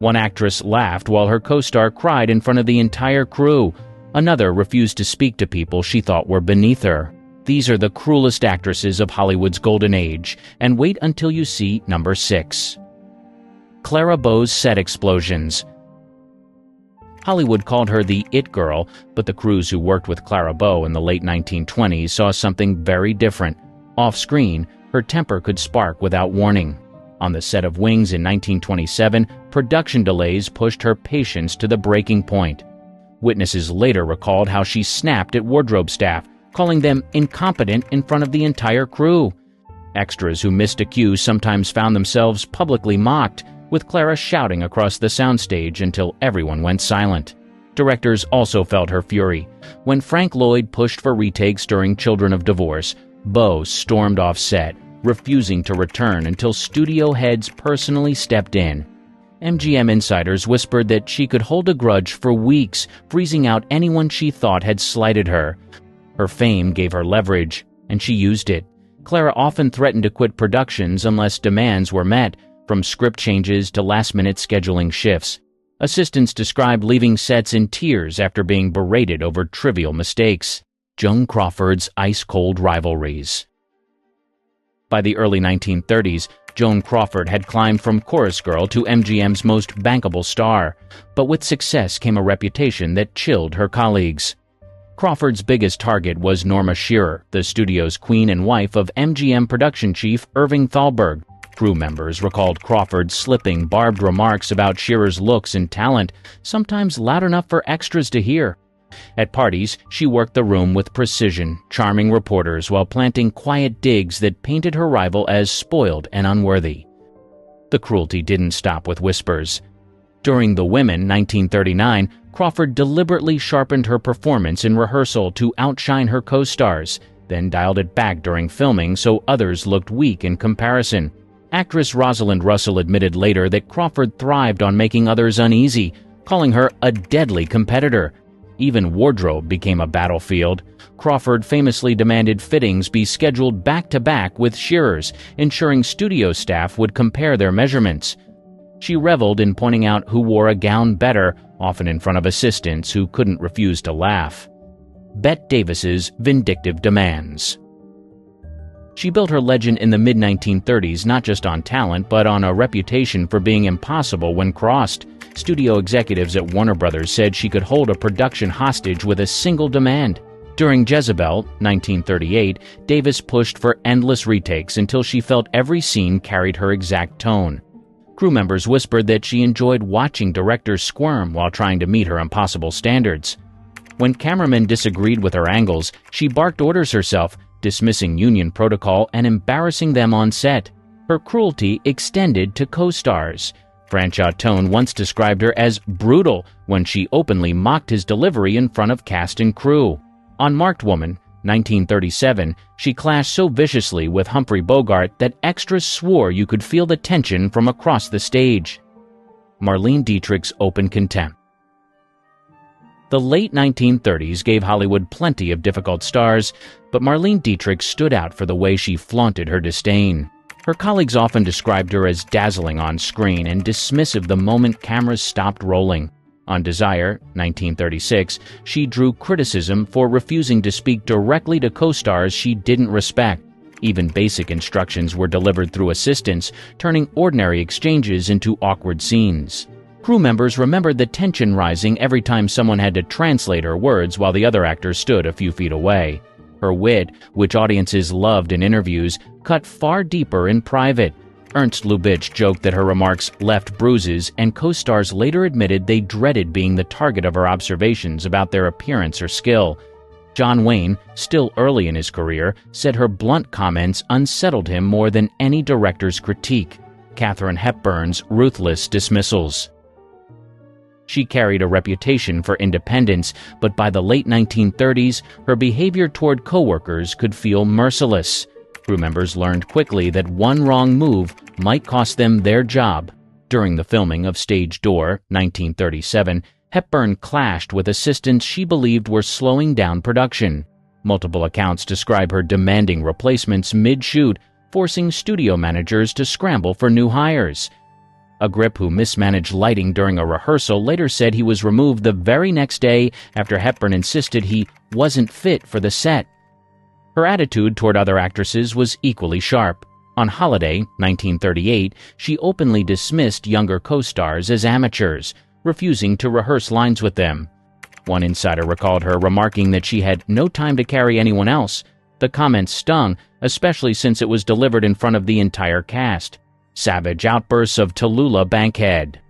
One actress laughed while her co-star cried in front of the entire crew. Another refused to speak to people she thought were beneath her. These are the cruelest actresses of Hollywood's golden age, and wait until you see number 6. Clara Bow's set explosions. Hollywood called her the It Girl, but the crews who worked with Clara Bow in the late 1920s saw something very different. Off-screen, her temper could spark without warning. On the set of Wings in 1927, production delays pushed her patience to the breaking point. Witnesses later recalled how she snapped at wardrobe staff, calling them incompetent in front of the entire crew. Extras who missed a cue sometimes found themselves publicly mocked, with Clara shouting across the soundstage until everyone went silent. Directors also felt her fury. When Frank Lloyd pushed for retakes during Children of Divorce, Bow stormed off set, refusing to return until studio heads personally stepped in. MGM insiders whispered that she could hold a grudge for weeks, freezing out anyone she thought had slighted her. Her fame gave her leverage, and she used it. Clara often threatened to quit productions unless demands were met, from script changes to last-minute scheduling shifts. Assistants described leaving sets in tears after being berated over trivial mistakes. Joan Crawford's ice-cold rivalries. By the early 1930s, Joan Crawford had climbed from chorus girl to MGM's most bankable star, but with success came a reputation that chilled her colleagues. Crawford's biggest target was Norma Shearer, the studio's queen and wife of MGM production chief Irving Thalberg. Crew members recalled Crawford slipping barbed remarks about Shearer's looks and talent, sometimes loud enough for extras to hear. At parties, she worked the room with precision, charming reporters while planting quiet digs that painted her rival as spoiled and unworthy. The cruelty didn't stop with whispers. During The Women, 1939, Crawford deliberately sharpened her performance in rehearsal to outshine her co-stars, then dialed it back during filming so others looked weak in comparison. Actress Rosalind Russell admitted later that Crawford thrived on making others uneasy, calling her a deadly competitor. Even wardrobe became a battlefield. Crawford famously demanded fittings be scheduled back-to-back with Shearer's, ensuring studio staff would compare their measurements. She reveled in pointing out who wore a gown better, often in front of assistants who couldn't refuse to laugh. Bette Davis's vindictive demands. She built her legend in the mid-1930s not just on talent, but on a reputation for being impossible when crossed. Studio executives at Warner Brothers said she could hold a production hostage with a single demand. During Jezebel, 1938, Davis pushed for endless retakes until she felt every scene carried her exact tone. Crew members whispered that she enjoyed watching directors squirm while trying to meet her impossible standards. When cameramen disagreed with her angles, she barked orders herself, dismissing union protocol and embarrassing them on set. Her cruelty extended to co-stars. Franchot Tone once described her as brutal when she openly mocked his delivery in front of cast and crew. On Marked Woman, 1937, she clashed so viciously with Humphrey Bogart that extras swore you could feel the tension from across the stage. Marlene Dietrich's open contempt. The late 1930s gave Hollywood plenty of difficult stars, but Marlene Dietrich stood out for the way she flaunted her disdain. Her colleagues often described her as dazzling on screen and dismissive the moment cameras stopped rolling. On Desire, 1936, she drew criticism for refusing to speak directly to co-stars she didn't respect. Even basic instructions were delivered through assistants, turning ordinary exchanges into awkward scenes. Crew members remembered the tension rising every time someone had to translate her words while the other actor stood a few feet away. Her wit, which audiences loved in interviews, cut far deeper in private. Ernst Lubitsch joked that her remarks left bruises, and co-stars later admitted they dreaded being the target of her observations about their appearance or skill. John Wayne, still early in his career, said her blunt comments unsettled him more than any director's critique. Katharine Hepburn's ruthless dismissals. She carried a reputation for independence, but by the late 1930s, her behavior toward coworkers could feel merciless. Crew members learned quickly that one wrong move might cost them their job. During the filming of Stage Door, 1937, Hepburn clashed with assistants she believed were slowing down production. Multiple accounts describe her demanding replacements mid-shoot, forcing studio managers to scramble for new hires. A grip who mismanaged lighting during a rehearsal later said he was removed the very next day after Hepburn insisted he wasn't fit for the set. Her attitude toward other actresses was equally sharp. On Holliday, 1938, she openly dismissed younger co-stars as amateurs, refusing to rehearse lines with them. One insider recalled her remarking that she had no time to carry anyone else. The comment stung, especially since it was delivered in front of the entire cast. Savage outbursts of Tallulah Bankhead.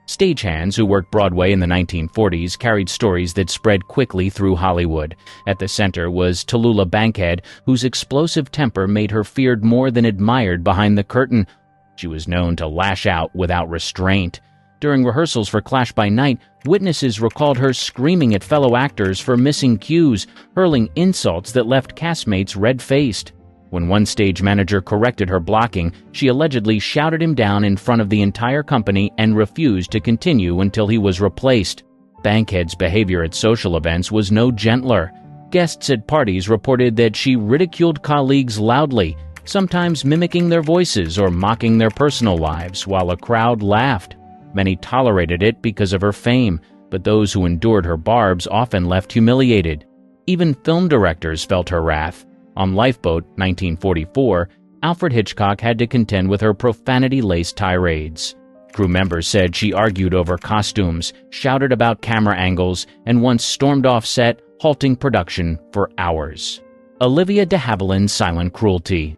Stagehands who worked Broadway in the 1940s carried stories that spread quickly through Hollywood. At the center was Tallulah Bankhead, whose explosive temper made her feared more than admired behind the curtain. She was known to lash out without restraint. During rehearsals for Clash by Night, witnesses recalled her screaming at fellow actors for missing cues, hurling insults that left castmates red-faced. When one stage manager corrected her blocking, she allegedly shouted him down in front of the entire company and refused to continue until he was replaced. Bankhead's behavior at social events was no gentler. Guests at parties reported that she ridiculed colleagues loudly, sometimes mimicking their voices or mocking their personal lives, while a crowd laughed. Many tolerated it because of her fame, but those who endured her barbs often left humiliated. Even film directors felt her wrath. On Lifeboat, 1944, Alfred Hitchcock had to contend with her profanity-laced tirades. Crew members said she argued over costumes, shouted about camera angles, and once stormed off set, halting production for hours. Olivia de Havilland's silent cruelty.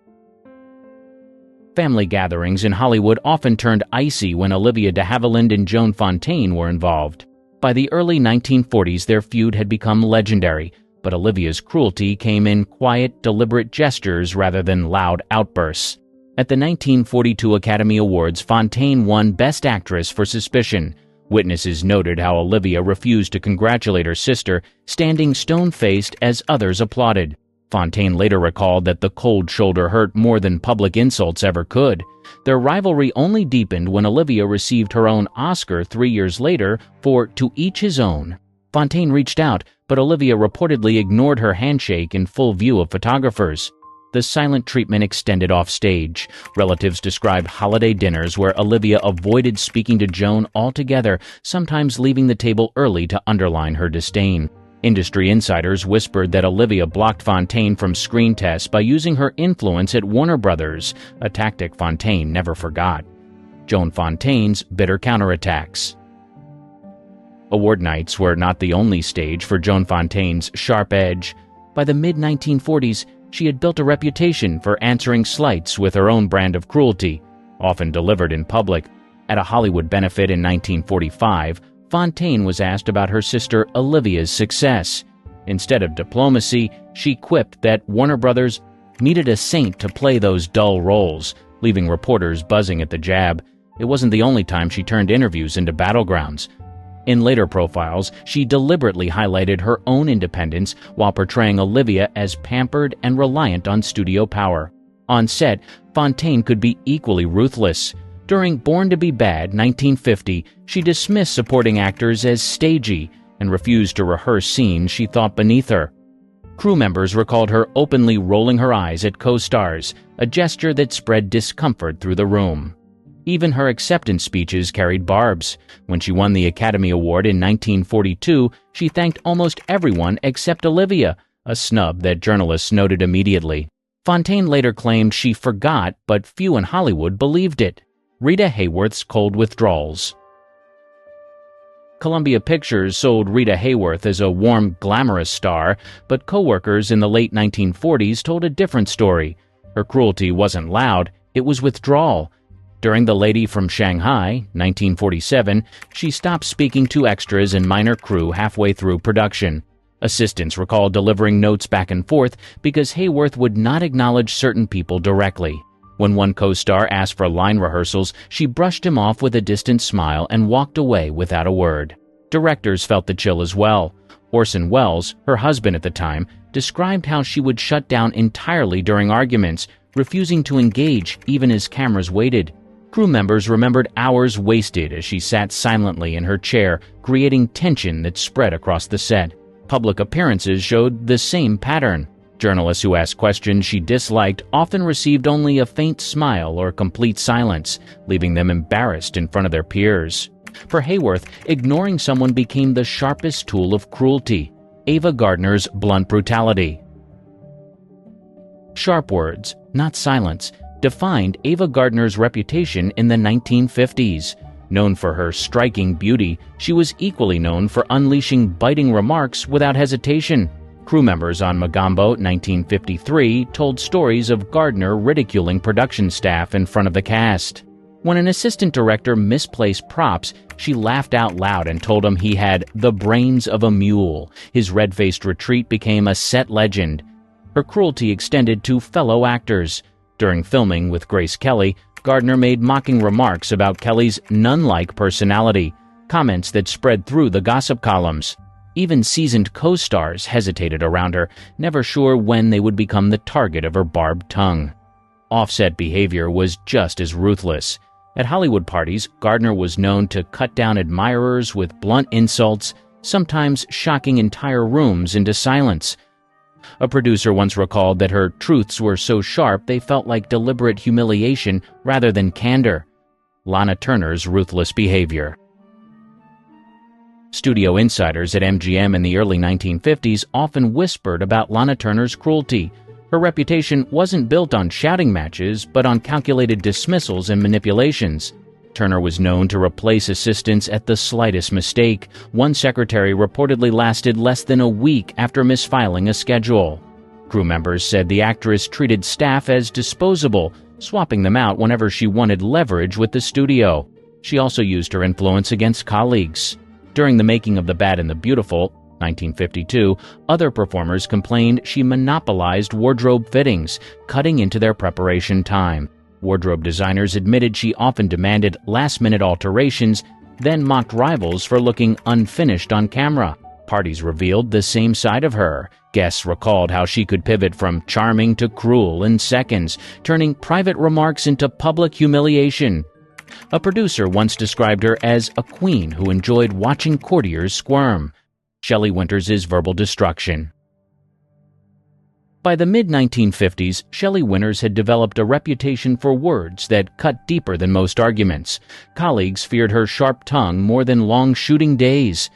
Family gatherings in Hollywood often turned icy when Olivia de Havilland and Joan Fontaine were involved. By the early 1940s, their feud had become legendary, but Olivia's cruelty came in quiet, deliberate gestures rather than loud outbursts. At the 1942 Academy Awards, Fontaine won Best Actress for Suspicion. Witnesses noted how Olivia refused to congratulate her sister, standing stone-faced as others applauded. Fontaine later recalled that the cold shoulder hurt more than public insults ever could. Their rivalry only deepened when Olivia received her own Oscar 3 years later for To Each His Own. Fontaine reached out, but Olivia reportedly ignored her handshake in full view of photographers. The silent treatment extended off stage. Relatives described holiday dinners where Olivia avoided speaking to Joan altogether, sometimes leaving the table early to underline her disdain. Industry insiders whispered that Olivia blocked Fontaine from screen tests by using her influence at Warner Brothers, a tactic Fontaine never forgot. Joan Fontaine's bitter counterattacks. Award nights were not the only stage for Joan Fontaine's sharp edge. By the mid-1940s, she had built a reputation for answering slights with her own brand of cruelty, often delivered in public. At a Hollywood benefit in 1945, Fontaine was asked about her sister Olivia's success. Instead of diplomacy, she quipped that Warner Brothers needed a saint to play those dull roles, leaving reporters buzzing at the jab. It wasn't the only time she turned interviews into battlegrounds. In later profiles, she deliberately highlighted her own independence while portraying Olivia as pampered and reliant on studio power. On set, Fontaine could be equally ruthless. During Born to be Bad, 1950, she dismissed supporting actors as stagey and refused to rehearse scenes she thought beneath her. Crew members recalled her openly rolling her eyes at co-stars, a gesture that spread discomfort through the room. Even her acceptance speeches carried barbs. When she won the Academy Award in 1942, she thanked almost everyone except Olivia, a snub that journalists noted immediately. Fontaine later claimed she forgot, but few in Hollywood believed it. Rita Hayworth's cold withdrawals. Columbia Pictures sold Rita Hayworth as a warm, glamorous star, but co-workers in the late 1940s told a different story. Her cruelty wasn't loud, it was withdrawal. During The Lady from Shanghai, 1947, she stopped speaking to extras and minor crew halfway through production. Assistants recalled delivering notes back and forth because Hayworth would not acknowledge certain people directly. When one co-star asked for line rehearsals, she brushed him off with a distant smile and walked away without a word. Directors felt the chill as well. Orson Welles, her husband at the time, described how she would shut down entirely during arguments, refusing to engage even as cameras waited. Crew members remembered hours wasted as she sat silently in her chair, creating tension that spread across the set. Public appearances showed the same pattern. Journalists who asked questions she disliked often received only a faint smile or complete silence, leaving them embarrassed in front of their peers. For Hayworth, ignoring someone became the sharpest tool of cruelty. Ava Gardner's blunt brutality. Sharp words, not silence, defined Ava Gardner's reputation in the 1950s. Known for her striking beauty, she was equally known for unleashing biting remarks without hesitation. Crew members on Mogambo 1953 told stories of Gardner ridiculing production staff in front of the cast. When an assistant director misplaced props, she laughed out loud and told him he had the brains of a mule. His red-faced retreat became a set legend. Her cruelty extended to fellow actors. During filming with Grace Kelly, Gardner made mocking remarks about Kelly's nun-like personality, comments that spread through the gossip columns. Even seasoned co-stars hesitated around her, never sure when they would become the target of her barbed tongue. Offset behavior was just as ruthless. At Hollywood parties, Gardner was known to cut down admirers with blunt insults, sometimes shocking entire rooms into silence. A producer once recalled that her truths were so sharp they felt like deliberate humiliation rather than candor. Lana Turner's ruthless behavior. Studio insiders at MGM in the early 1950s often whispered about Lana Turner's cruelty. Her reputation wasn't built on shouting matches, but on calculated dismissals and manipulations. Turner was known to replace assistants at the slightest mistake. One secretary reportedly lasted less than a week after misfiling a schedule. Crew members said the actress treated staff as disposable, swapping them out whenever she wanted leverage with the studio. She also used her influence against colleagues. During the making of The Bad and the Beautiful, 1952, other performers complained she monopolized wardrobe fittings, cutting into their preparation time. Wardrobe designers admitted she often demanded last-minute alterations, then mocked rivals for looking unfinished on camera. Parties revealed the same side of her. Guests recalled how she could pivot from charming to cruel in seconds, turning private remarks into public humiliation. A producer once described her as a queen who enjoyed watching courtiers squirm. Shelley Winters' verbal destruction. By the mid-1950s, Shelley Winters had developed a reputation for words that cut deeper than most arguments. Colleagues feared her sharp tongue more than long shooting days.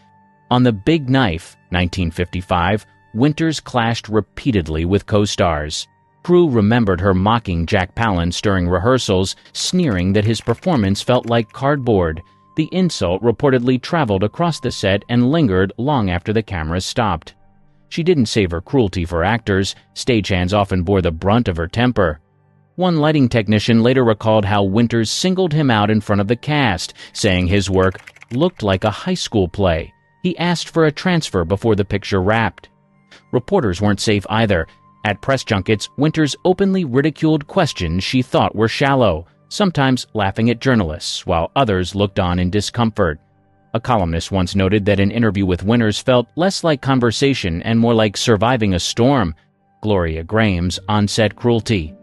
On The Big Knife, 1955, Winters clashed repeatedly with co-stars. Crew remembered her mocking Jack Palance during rehearsals, sneering that his performance felt like cardboard. The insult reportedly traveled across the set and lingered long after the cameras stopped. She didn't save her cruelty for actors. Stagehands often bore the brunt of her temper. One lighting technician later recalled how Winters singled him out in front of the cast, saying his work looked like a high school play. He asked for a transfer before the picture wrapped. Reporters weren't safe either. At press junkets, Winters openly ridiculed questions she thought were shallow, sometimes laughing at journalists, while others looked on in discomfort. A columnist once noted that an interview with Winters felt less like conversation and more like surviving a storm. Gloria Grahame's on-set cruelty.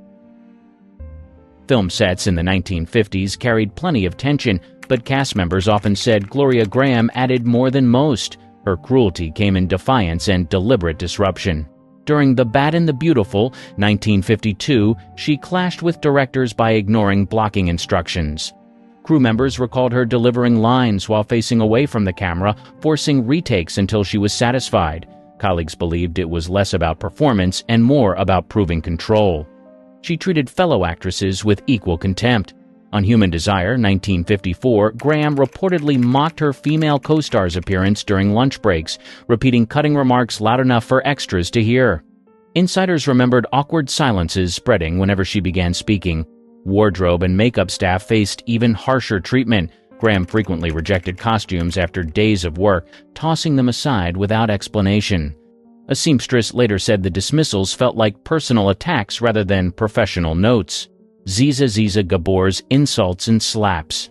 Film sets in the 1950s carried plenty of tension, but cast members often said Gloria Grahame added more than most. Her cruelty came in defiance and deliberate disruption. During The Bad and the Beautiful, 1952, she clashed with directors by ignoring blocking instructions. Crew members recalled her delivering lines while facing away from the camera, forcing retakes until she was satisfied. Colleagues believed it was less about performance and more about proving control. She treated fellow actresses with equal contempt. On Human Desire, 1954, Grahame reportedly mocked her female co-star's appearance during lunch breaks, repeating cutting remarks loud enough for extras to hear. Insiders remembered awkward silences spreading whenever she began speaking. Wardrobe and makeup staff faced even harsher treatment. Grahame frequently rejected costumes after days of work, tossing them aside without explanation. A seamstress later said the dismissals felt like personal attacks rather than professional notes. Zsa Zsa Gabor's insults and slaps.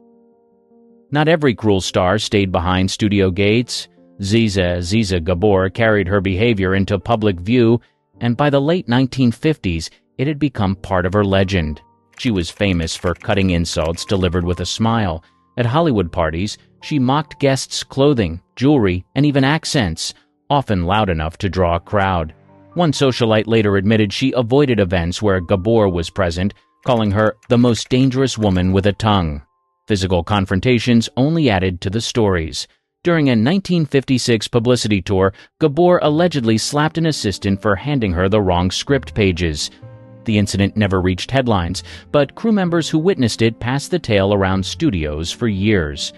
Not every cruel star stayed behind studio gates. Zsa Zsa Gabor carried her behavior into public view, and by the late 1950s, it had become part of her legend. She was famous for cutting insults delivered with a smile. At Hollywood parties, she mocked guests' clothing, jewelry, and even accents, often loud enough to draw a crowd. One socialite later admitted she avoided events where Gabor was present, calling her the most dangerous woman with a tongue. Physical confrontations only added to the stories. During a 1956 publicity tour, Gabor allegedly slapped an assistant for handing her the wrong script pages. The incident never reached headlines, but crew members who witnessed it passed the tale around studios for years.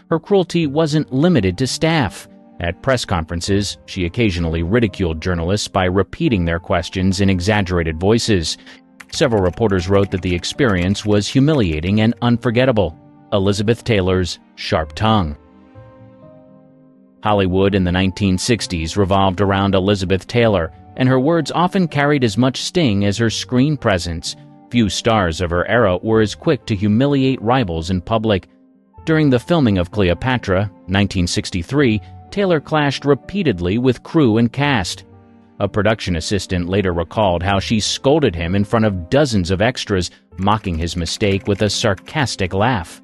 Her cruelty wasn't limited to staff. At press conferences, she occasionally ridiculed journalists by repeating their questions in exaggerated voices. Several reporters wrote that the experience was humiliating and unforgettable. Elizabeth Taylor's sharp tongue. Hollywood in the 1960s revolved around Elizabeth Taylor, and her words often carried as much sting as her screen presence. Few stars of her era were as quick to humiliate rivals in public. During the filming of Cleopatra, 1963, Taylor clashed repeatedly with crew and cast. A production assistant later recalled how she scolded him in front of dozens of extras, mocking his mistake with a sarcastic laugh.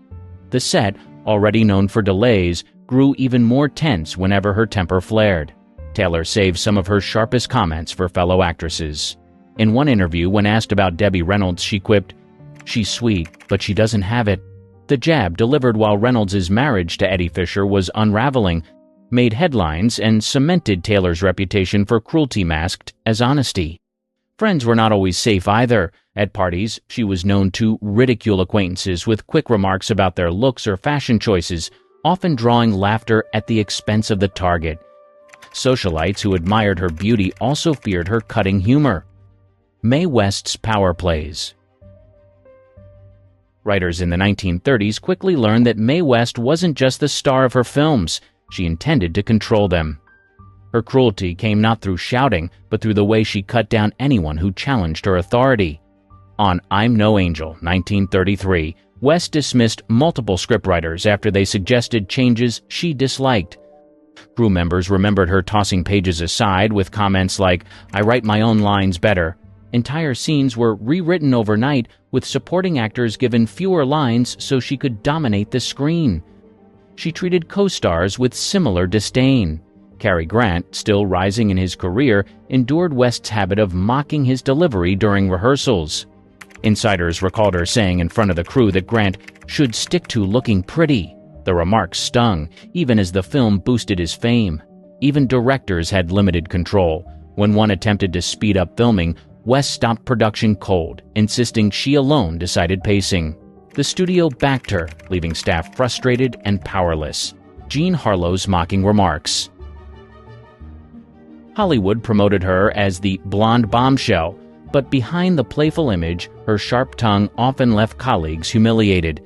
The set, already known for delays, grew even more tense whenever her temper flared. Taylor saved some of her sharpest comments for fellow actresses. In one interview, when asked about Debbie Reynolds, she quipped, "She's sweet, but she doesn't have it." The jab, delivered while Reynolds' marriage to Eddie Fisher was unraveling, made headlines and cemented Taylor's reputation for cruelty masked as honesty. Friends were not always safe either. At parties, she was known to ridicule acquaintances with quick remarks about their looks or fashion choices, often drawing laughter at the expense of the target. Socialites who admired her beauty also feared her cutting humor. Mae West's power plays. Writers in the 1930s quickly learned that Mae West wasn't just the star of her films. She intended to control them. Her cruelty came not through shouting, but through the way she cut down anyone who challenged her authority. On I'm No Angel, 1933, West dismissed multiple scriptwriters after they suggested changes she disliked. Crew members remembered her tossing pages aside with comments like, "I write my own lines better." Entire scenes were rewritten overnight, with supporting actors given fewer lines so she could dominate the screen. She treated co-stars with similar disdain. Cary Grant, still rising in his career, endured West's habit of mocking his delivery during rehearsals. Insiders recalled her saying in front of the crew that Grant should stick to looking pretty. The remark stung, even as the film boosted his fame. Even directors had limited control. When one attempted to speed up filming, West stopped production cold, insisting she alone decided pacing. The studio backed her, leaving staff frustrated and powerless. Jean Harlow's mocking remarks. Hollywood promoted her as the blonde bombshell, but behind the playful image, her sharp tongue often left colleagues humiliated.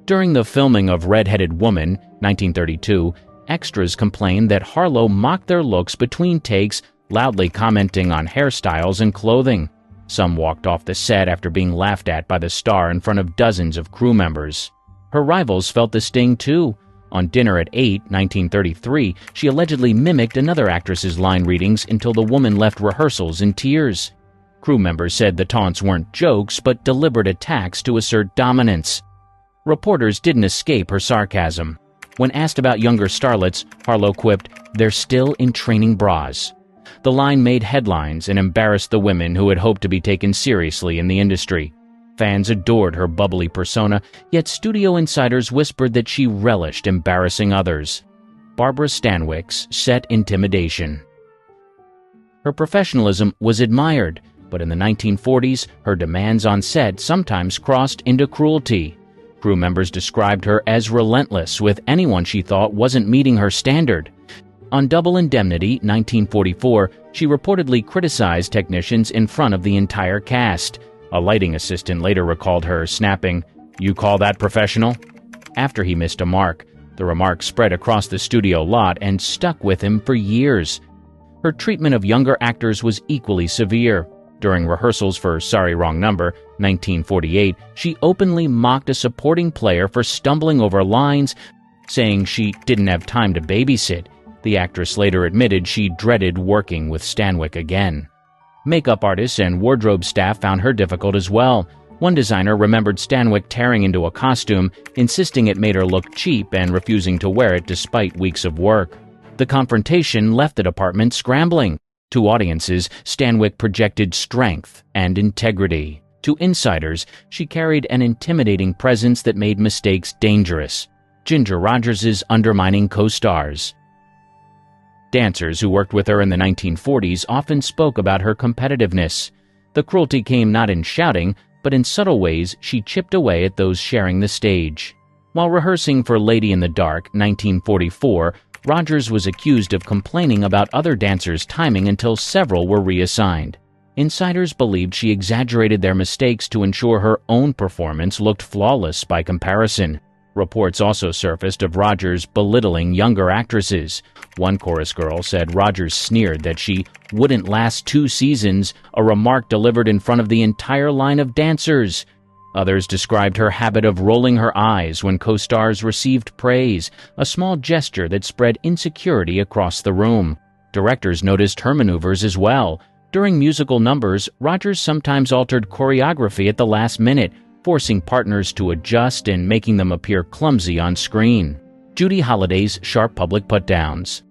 During the filming of Red-Headed Woman, 1932, extras complained that Harlow mocked their looks between takes, loudly commenting on hairstyles and clothing. Some walked off the set after being laughed at by the star in front of dozens of crew members. Her rivals felt the sting too. On Dinner at 8, 1933, she allegedly mimicked another actress's line readings until the woman left rehearsals in tears. Crew members said the taunts weren't jokes, but deliberate attacks to assert dominance. Reporters didn't escape her sarcasm. When asked about younger starlets, Harlow quipped, "They're still in training bras." The line made headlines and embarrassed the women who had hoped to be taken seriously in the industry. Fans adored her bubbly persona, yet studio insiders whispered that she relished embarrassing others. Barbara Stanwyck's set intimidation. Her professionalism was admired, but in the 1940s, her demands on set sometimes crossed into cruelty. Crew members described her as relentless with anyone she thought wasn't meeting her standard. On Double Indemnity, 1944, she reportedly criticized technicians in front of the entire cast. A lighting assistant later recalled her snapping, "You call that professional?" After he missed a mark. The remark spread across the studio lot and stuck with him for years. Her treatment of younger actors was equally severe. During rehearsals for Sorry Wrong Number, 1948, she openly mocked a supporting player for stumbling over lines, saying she didn't have time to babysit. The actress later admitted she dreaded working with Stanwyck again. Makeup artists and wardrobe staff found her difficult as well. One designer remembered Stanwyck tearing into a costume, insisting it made her look cheap and refusing to wear it despite weeks of work. The confrontation left the department scrambling. To audiences, Stanwyck projected strength and integrity. To insiders, she carried an intimidating presence that made mistakes dangerous. Ginger Rogers' undermining co-stars. Dancers who worked with her in the 1940s often spoke about her competitiveness. The cruelty came not in shouting, but in subtle ways she chipped away at those sharing the stage. While rehearsing for Lady in the Dark, 1944, Rogers was accused of complaining about other dancers' timing until several were reassigned. Insiders believed she exaggerated their mistakes to ensure her own performance looked flawless by comparison. Reports also surfaced of Rogers belittling younger actresses. One chorus girl said Rogers sneered that she wouldn't last 2 seasons, a remark delivered in front of the entire line of dancers. Others described her habit of rolling her eyes when co-stars received praise, a small gesture that spread insecurity across the room. Directors noticed her maneuvers as well. During musical numbers, Rogers sometimes altered choreography at the last minute, forcing partners to adjust and making them appear clumsy on screen. Judy Holliday's sharp public put-downs.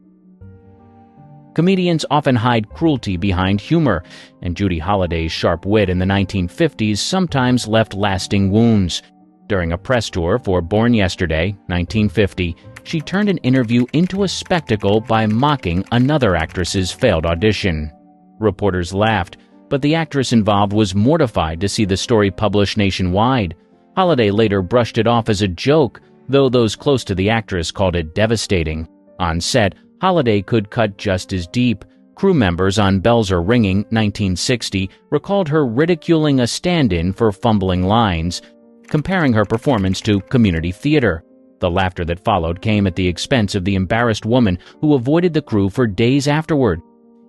Comedians often hide cruelty behind humor, and Judy Holliday's sharp wit in the 1950s sometimes left lasting wounds. During a press tour for Born Yesterday, 1950, she turned an interview into a spectacle by mocking another actress's failed audition. Reporters laughed, but the actress involved was mortified to see the story published nationwide. Holliday later brushed it off as a joke, though those close to the actress called it devastating. On set, Holliday could cut just as deep. Crew members on Bells Are Ringing, 1960, recalled her ridiculing a stand-in for fumbling lines, comparing her performance to community theater. The laughter that followed came at the expense of the embarrassed woman who avoided the crew for days afterward.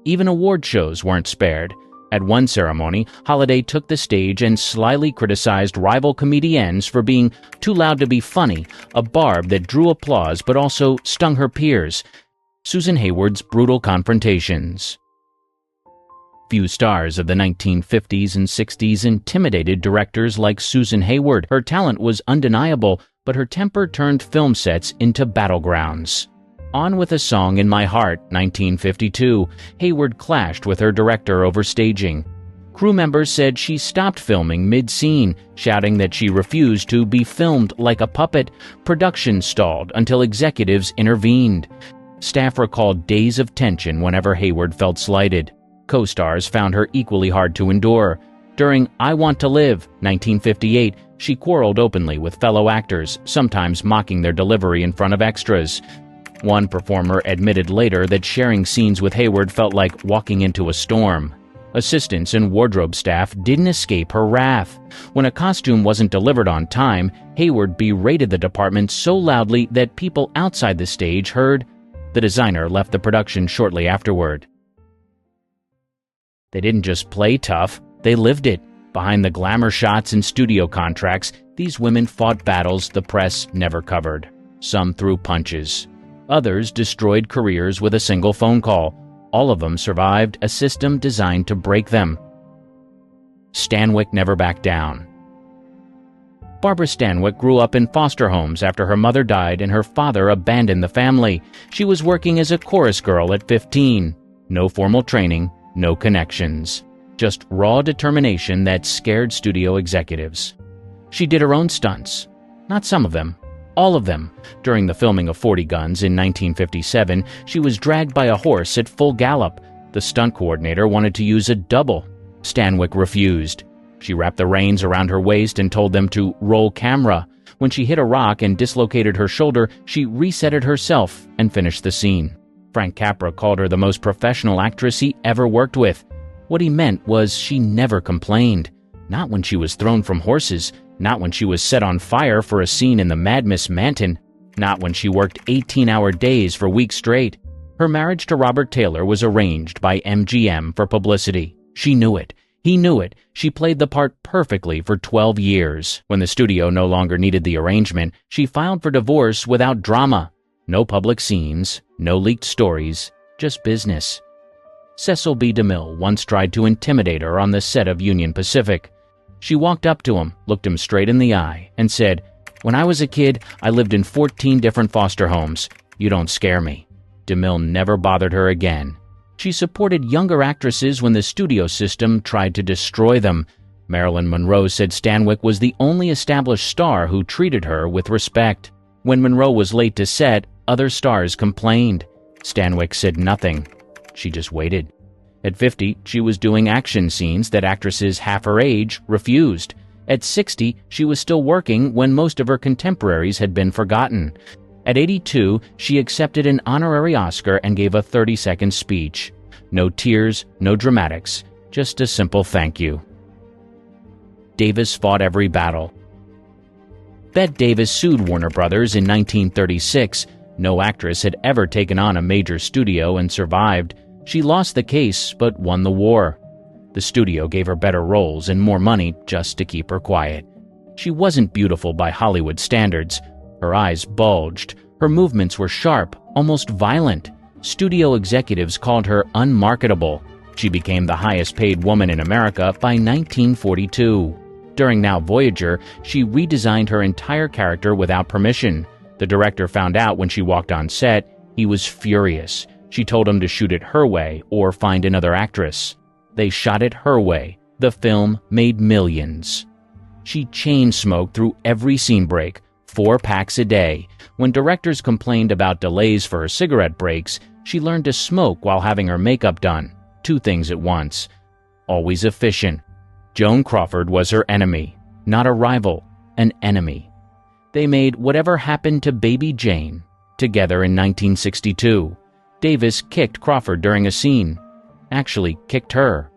Even award shows weren't spared. At one ceremony, Holliday took the stage and slyly criticized rival comediennes for being too loud to be funny, a barb that drew applause but also stung her peers. Susan Hayward's brutal confrontations. Few stars of the 1950s and 60s intimidated directors like Susan Hayward. Her talent was undeniable, but her temper turned film sets into battlegrounds. On with a Song in My Heart, 1952, Hayward clashed with her director over staging. Crew members said she stopped filming mid-scene, shouting that she refused to be filmed like a puppet. Production stalled until executives intervened. Staff recalled days of tension whenever Hayward felt slighted. Co-stars found her equally hard to endure. During I Want to Live, 1958, she quarreled openly with fellow actors, sometimes mocking their delivery in front of extras. One performer admitted later that sharing scenes with Hayward felt like walking into a storm. Assistants and wardrobe staff didn't escape her wrath. When a costume wasn't delivered on time, Hayward berated the department so loudly that people outside the stage heard. The designer left the production shortly afterward. They didn't just play tough, they lived it. Behind the glamour shots and studio contracts, these women fought battles the press never covered. Some threw punches. Others destroyed careers with a single phone call. All of them survived a system designed to break them. Stanwyck never backed down. Barbara Stanwyck grew up in foster homes after her mother died and her father abandoned the family. She was working as a chorus girl at 15. No formal training, no connections. Just raw determination that scared studio executives. She did her own stunts. Not some of them. All of them. During the filming of 40 Guns in 1957, she was dragged by a horse at full gallop. The stunt coordinator wanted to use a double. Stanwyck refused. She wrapped the reins around her waist and told them to roll camera. When she hit a rock and dislocated her shoulder, she reset it herself and finished the scene. Frank Capra called her the most professional actress he ever worked with. What he meant was she never complained. Not when she was thrown from horses. Not when she was set on fire for a scene in The Mad Miss Manton. Not when she worked 18-hour days for weeks straight. Her marriage to Robert Taylor was arranged by MGM for publicity. She knew it. He knew it. She played the part perfectly for 12 years. When the studio no longer needed the arrangement, she filed for divorce without drama. No public scenes, no leaked stories, just business. Cecil B. DeMille once tried to intimidate her on the set of Union Pacific. She walked up to him, looked him straight in the eye, and said, "When I was a kid, I lived in 14 different foster homes. You don't scare me." DeMille never bothered her again. She supported younger actresses when the studio system tried to destroy them. Marilyn Monroe said Stanwyck was the only established star who treated her with respect. When Monroe was late to set, other stars complained. Stanwyck said nothing. She just waited. At 50, she was doing action scenes that actresses half her age refused. At 60, she was still working when most of her contemporaries had been forgotten. At 82, she accepted an honorary Oscar and gave a 30-second speech. No tears, no dramatics, just a simple thank you. Davis fought every battle. Bette Davis sued Warner Brothers in 1936. No actress had ever taken on a major studio and survived. She lost the case, but won the war. The studio gave her better roles and more money just to keep her quiet. She wasn't beautiful by Hollywood standards. Her eyes bulged. Her movements were sharp, almost violent. Studio executives called her unmarketable. She became the highest-paid woman in America by 1942. During Now Voyager, she redesigned her entire character without permission. The director found out when she walked on set. He was furious. She told him to shoot it her way or find another actress. They shot it her way. The film made millions. She chain-smoked through every scene break, 4 packs a day. When directors complained about delays for her cigarette breaks, she learned to smoke while having her makeup done. 2 things at once. Always efficient. Joan Crawford was her enemy. Not a rival, an enemy. They made Whatever Happened to Baby Jane together in 1962. Davis kicked Crawford during a scene. Actually kicked her.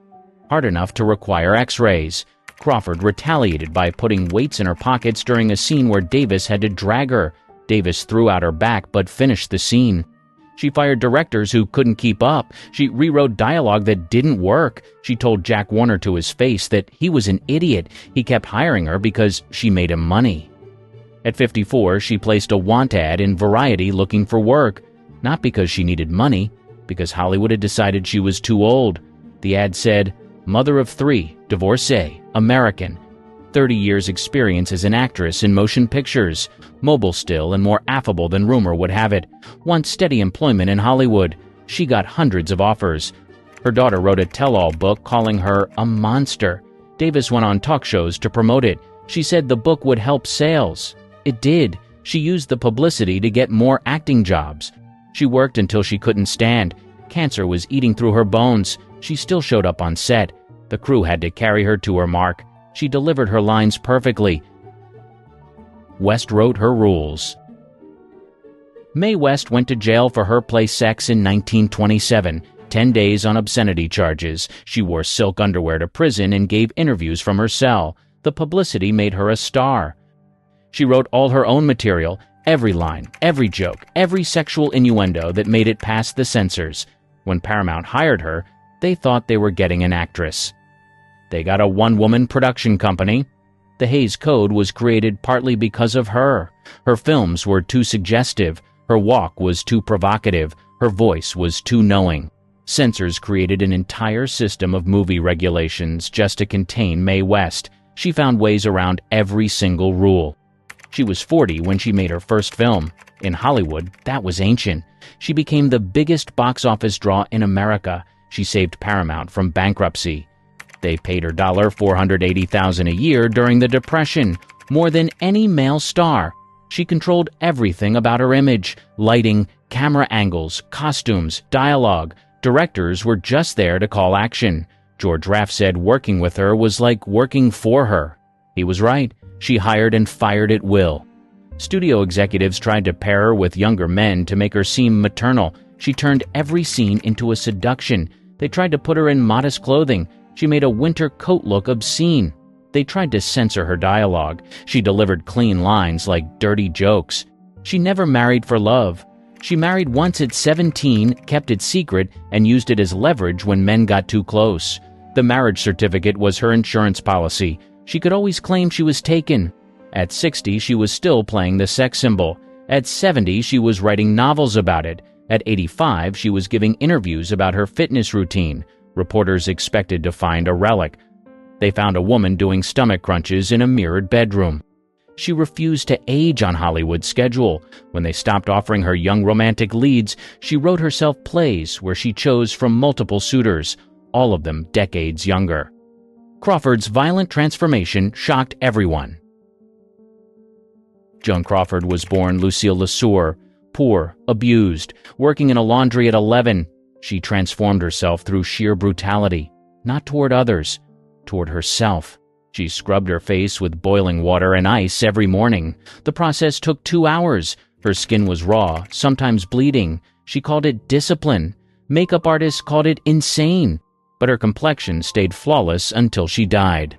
Hard enough to require x-rays. Crawford retaliated by putting weights in her pockets during a scene where Davis had to drag her. Davis threw out her back but finished the scene. She fired directors who couldn't keep up. She rewrote dialogue that didn't work. She told Jack Warner to his face that he was an idiot. He kept hiring her because she made him money. At 54, she placed a want ad in Variety looking for work. Not because she needed money, because Hollywood had decided she was too old. The ad said, "Mother of 3, divorcee, American, 30 years experience as an actress in motion pictures, mobile still and more affable than rumor would have it, wants steady employment in Hollywood." She got hundreds of offers. Her daughter wrote a tell-all book calling her a monster. Davis went on talk shows to promote it. She said the book would help sales. It did. She used the publicity to get more acting jobs. She worked until she couldn't stand. Cancer was eating through her bones. She still showed up on set. The crew had to carry her to her mark. She delivered her lines perfectly. West wrote her rules. Mae West went to jail for her play Sex in 1927, 10 days on obscenity charges. She wore silk underwear to prison and gave interviews from her cell. The publicity made her a star. She wrote all her own material, every line, every joke, every sexual innuendo that made it past the censors. When Paramount hired her, they thought they were getting an actress. They got a one-woman production company. The Hays Code was created partly because of her. Her films were too suggestive. Her walk was too provocative. Her voice was too knowing. Censors created an entire system of movie regulations just to contain Mae West. She found ways around every single rule. She was 40 when she made her first film. In Hollywood, that was ancient. She became the biggest box office draw in America. She saved Paramount from bankruptcy. They paid her $480,000 a year during the Depression, more than any male star. She controlled everything about her image, lighting, camera angles, costumes, dialogue. Directors were just there to call action. George Raft said working with her was like working for her. He was right. She hired and fired at will. Studio executives tried to pair her with younger men to make her seem maternal. She turned every scene into a seduction. They tried to put her in modest clothing. She made a winter coat look obscene. They tried to censor her dialogue. She delivered clean lines like dirty jokes. She never married for love. She married once at 17, kept it secret, and used it as leverage when men got too close. The marriage certificate was her insurance policy. She could always claim she was taken. At 60, she was still playing the sex symbol. At 70, she was writing novels about it. At 85, she was giving interviews about her fitness routine. Reporters expected to find a relic. They found a woman doing stomach crunches in a mirrored bedroom. She refused to age on Hollywood's schedule. When they stopped offering her young romantic leads, she wrote herself plays where she chose from multiple suitors, all of them decades younger. Crawford's violent transformation shocked everyone. Joan Crawford was born Lucille LeSueur, poor, abused, working in a laundry at 11. She transformed herself through sheer brutality, not toward others, toward herself. She scrubbed her face with boiling water and ice every morning. The process took 2 hours. Her skin was raw, sometimes bleeding. She called it discipline. Makeup artists called it insane. But her complexion stayed flawless until she died.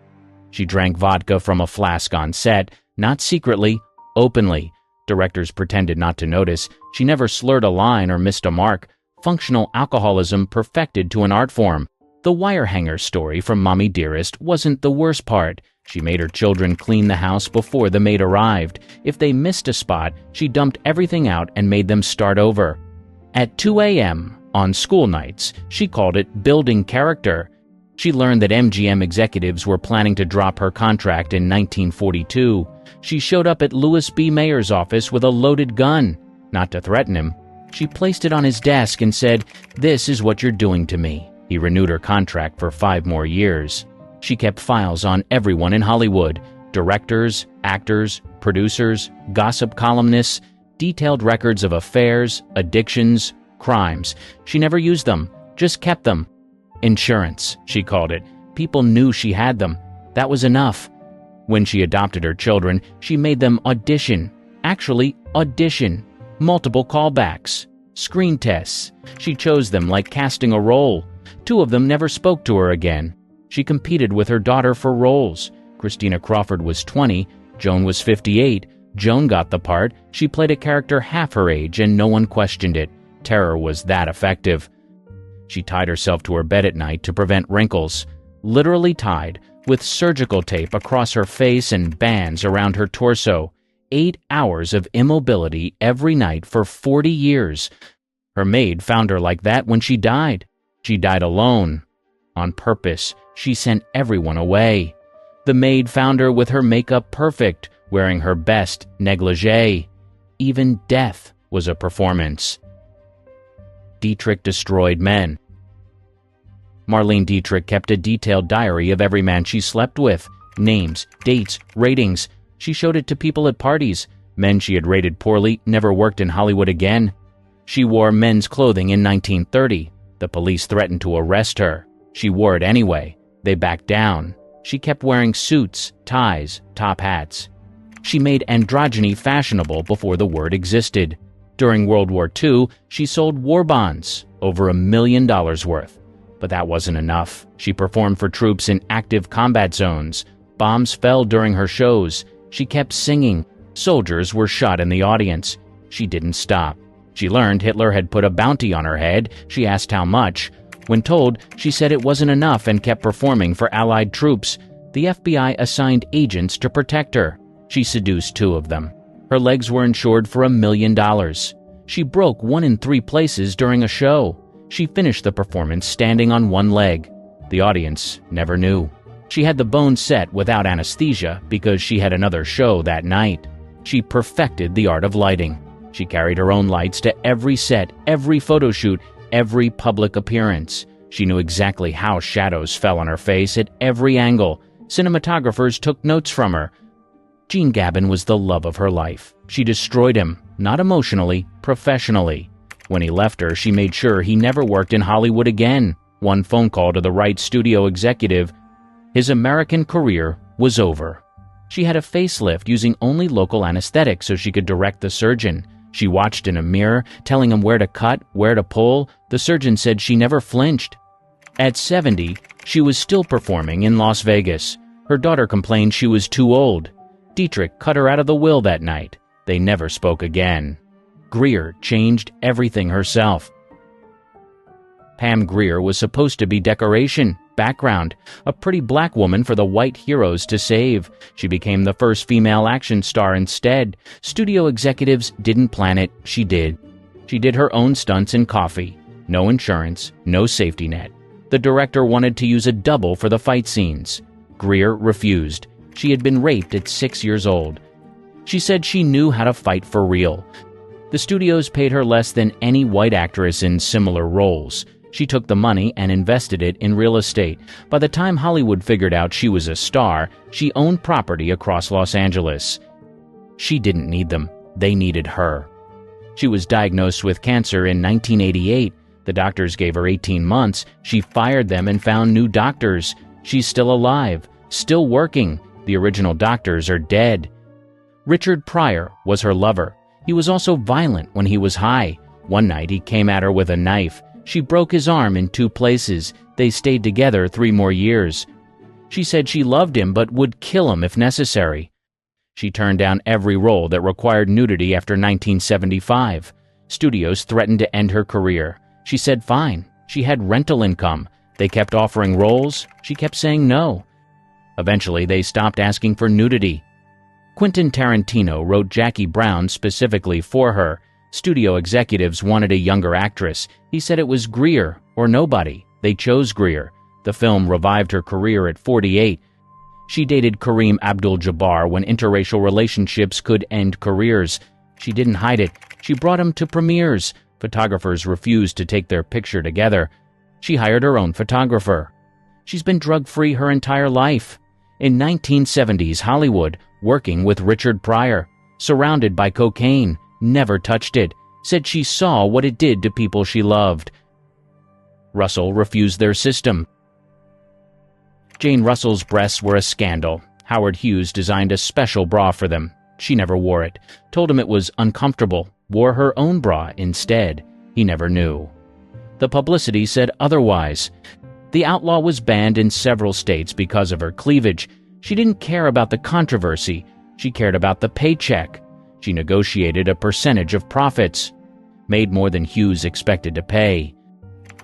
She drank vodka from a flask on set, not secretly, openly. Directors pretended not to notice. She never slurred a line or missed a mark. Functional alcoholism perfected to an art form. The wire hanger story from Mommy Dearest wasn't the worst part. She made her children clean the house before the maid arrived. If they missed a spot, she dumped everything out and made them start over. At 2 a.m., on school nights, she called it building character. She learned that MGM executives were planning to drop her contract in 1942. She showed up at Louis B. Mayer's office with a loaded gun. Not to threaten him. She placed it on his desk and said, "This is what you're doing to me." He renewed her contract for 5 more years. She kept files on everyone in Hollywood, directors, actors, producers, gossip columnists, detailed records of affairs, addictions, crimes. She never used them, just kept them. Insurance, she called it. People knew she had them. That was enough. When she adopted her children, she made them audition. Actually, audition. Multiple callbacks. Screen tests. She chose them like casting a role. 2 of them never spoke to her again. She competed with her daughter for roles. Christina Crawford was 20. Joan was 58. Joan got the part. She played a character half her age and no one questioned it. Terror was that effective. She tied herself to her bed at night to prevent wrinkles. Literally tied, with surgical tape across her face and bands around her torso. 8 hours of immobility every night for 40 years. Her maid found her like that when she died. She died alone. On purpose, she sent everyone away. The maid found her with her makeup perfect, wearing her best negligee. Even death was a performance. Dietrich destroyed men. Marlene Dietrich kept a detailed diary of every man she slept with. Names, dates, ratings. She showed it to people at parties. Men she had rated poorly never worked in Hollywood again. She wore men's clothing in 1930. The police threatened to arrest her. She wore it anyway. They backed down. She kept wearing suits, ties, top hats. She made androgyny fashionable before the word existed. During World War II, she sold war bonds, over $1 million worth. But that wasn't enough. She performed for troops in active combat zones. Bombs fell during her shows. She kept singing. Soldiers were shot in the audience. She didn't stop. She learned Hitler had put a bounty on her head. She asked how much. When told, she said it wasn't enough and kept performing for Allied troops. The FBI assigned agents to protect her. She seduced 2 of them. Her legs were insured for $1 million. She broke 1 in 3 places during a show. She finished the performance standing on 1 leg. The audience never knew. She had the bones set without anesthesia because she had another show that night. She perfected the art of lighting. She carried her own lights to every set, every photo shoot, every public appearance. She knew exactly how shadows fell on her face at every angle. Cinematographers took notes from her. Gene Gabin was the love of her life. She destroyed him, not emotionally, professionally. When he left her, she made sure he never worked in Hollywood again. One phone call to the right studio executive. His American career was over. She had a facelift using only local anesthetic so she could direct the surgeon. She watched in a mirror, telling him where to cut, where to pull. The surgeon said she never flinched. At 70, she was still performing in Las Vegas. Her daughter complained she was too old. Dietrich cut her out of the will that night. They never spoke again. Grier changed everything herself. Pam Grier was supposed to be decoration, background, a pretty black woman for the white heroes to save. She became the first female action star instead. Studio executives didn't plan it, she did. She did her own stunts in coffee. No insurance, no safety net. The director wanted to use a double for the fight scenes. Grier refused. She had been raped at 6 years old. She said she knew how to fight for real. The studios paid her less than any white actress in similar roles. She took the money and invested it in real estate. By the time Hollywood figured out she was a star, she owned property across Los Angeles. She didn't need them. They needed her. She was diagnosed with cancer in 1988. The doctors gave her 18 months. She fired them and found new doctors. She's still alive, still working. The original doctors are dead. Richard Pryor was her lover. He was also violent when he was high. One night he came at her with a knife. She broke his arm in 2 places. They stayed together 3 more years. She said she loved him but would kill him if necessary. She turned down every role that required nudity after 1975. Studios threatened to end her career. She said fine. She had rental income. They kept offering roles. She kept saying no. Eventually, they stopped asking for nudity. Quentin Tarantino wrote Jackie Brown specifically for her. Studio executives wanted a younger actress. He said it was Grier or nobody. They chose Grier. The film revived her career at 48. She dated Kareem Abdul-Jabbar when interracial relationships could end careers. She didn't hide it. She brought him to premieres. Photographers refused to take their picture together. She hired her own photographer. She's been drug-free her entire life. In 1970s Hollywood, working with Richard Pryor, surrounded by cocaine, never touched it, said she saw what it did to people she loved. Russell refused their system. Jane Russell's breasts were a scandal. Howard Hughes designed a special bra for them. She never wore it, told him it was uncomfortable, wore her own bra instead. He never knew. The publicity said otherwise. The outlaw was banned in several states because of her cleavage. She didn't care about the controversy. She cared about the paycheck. She negotiated a percentage of profits, made more than Hughes expected to pay.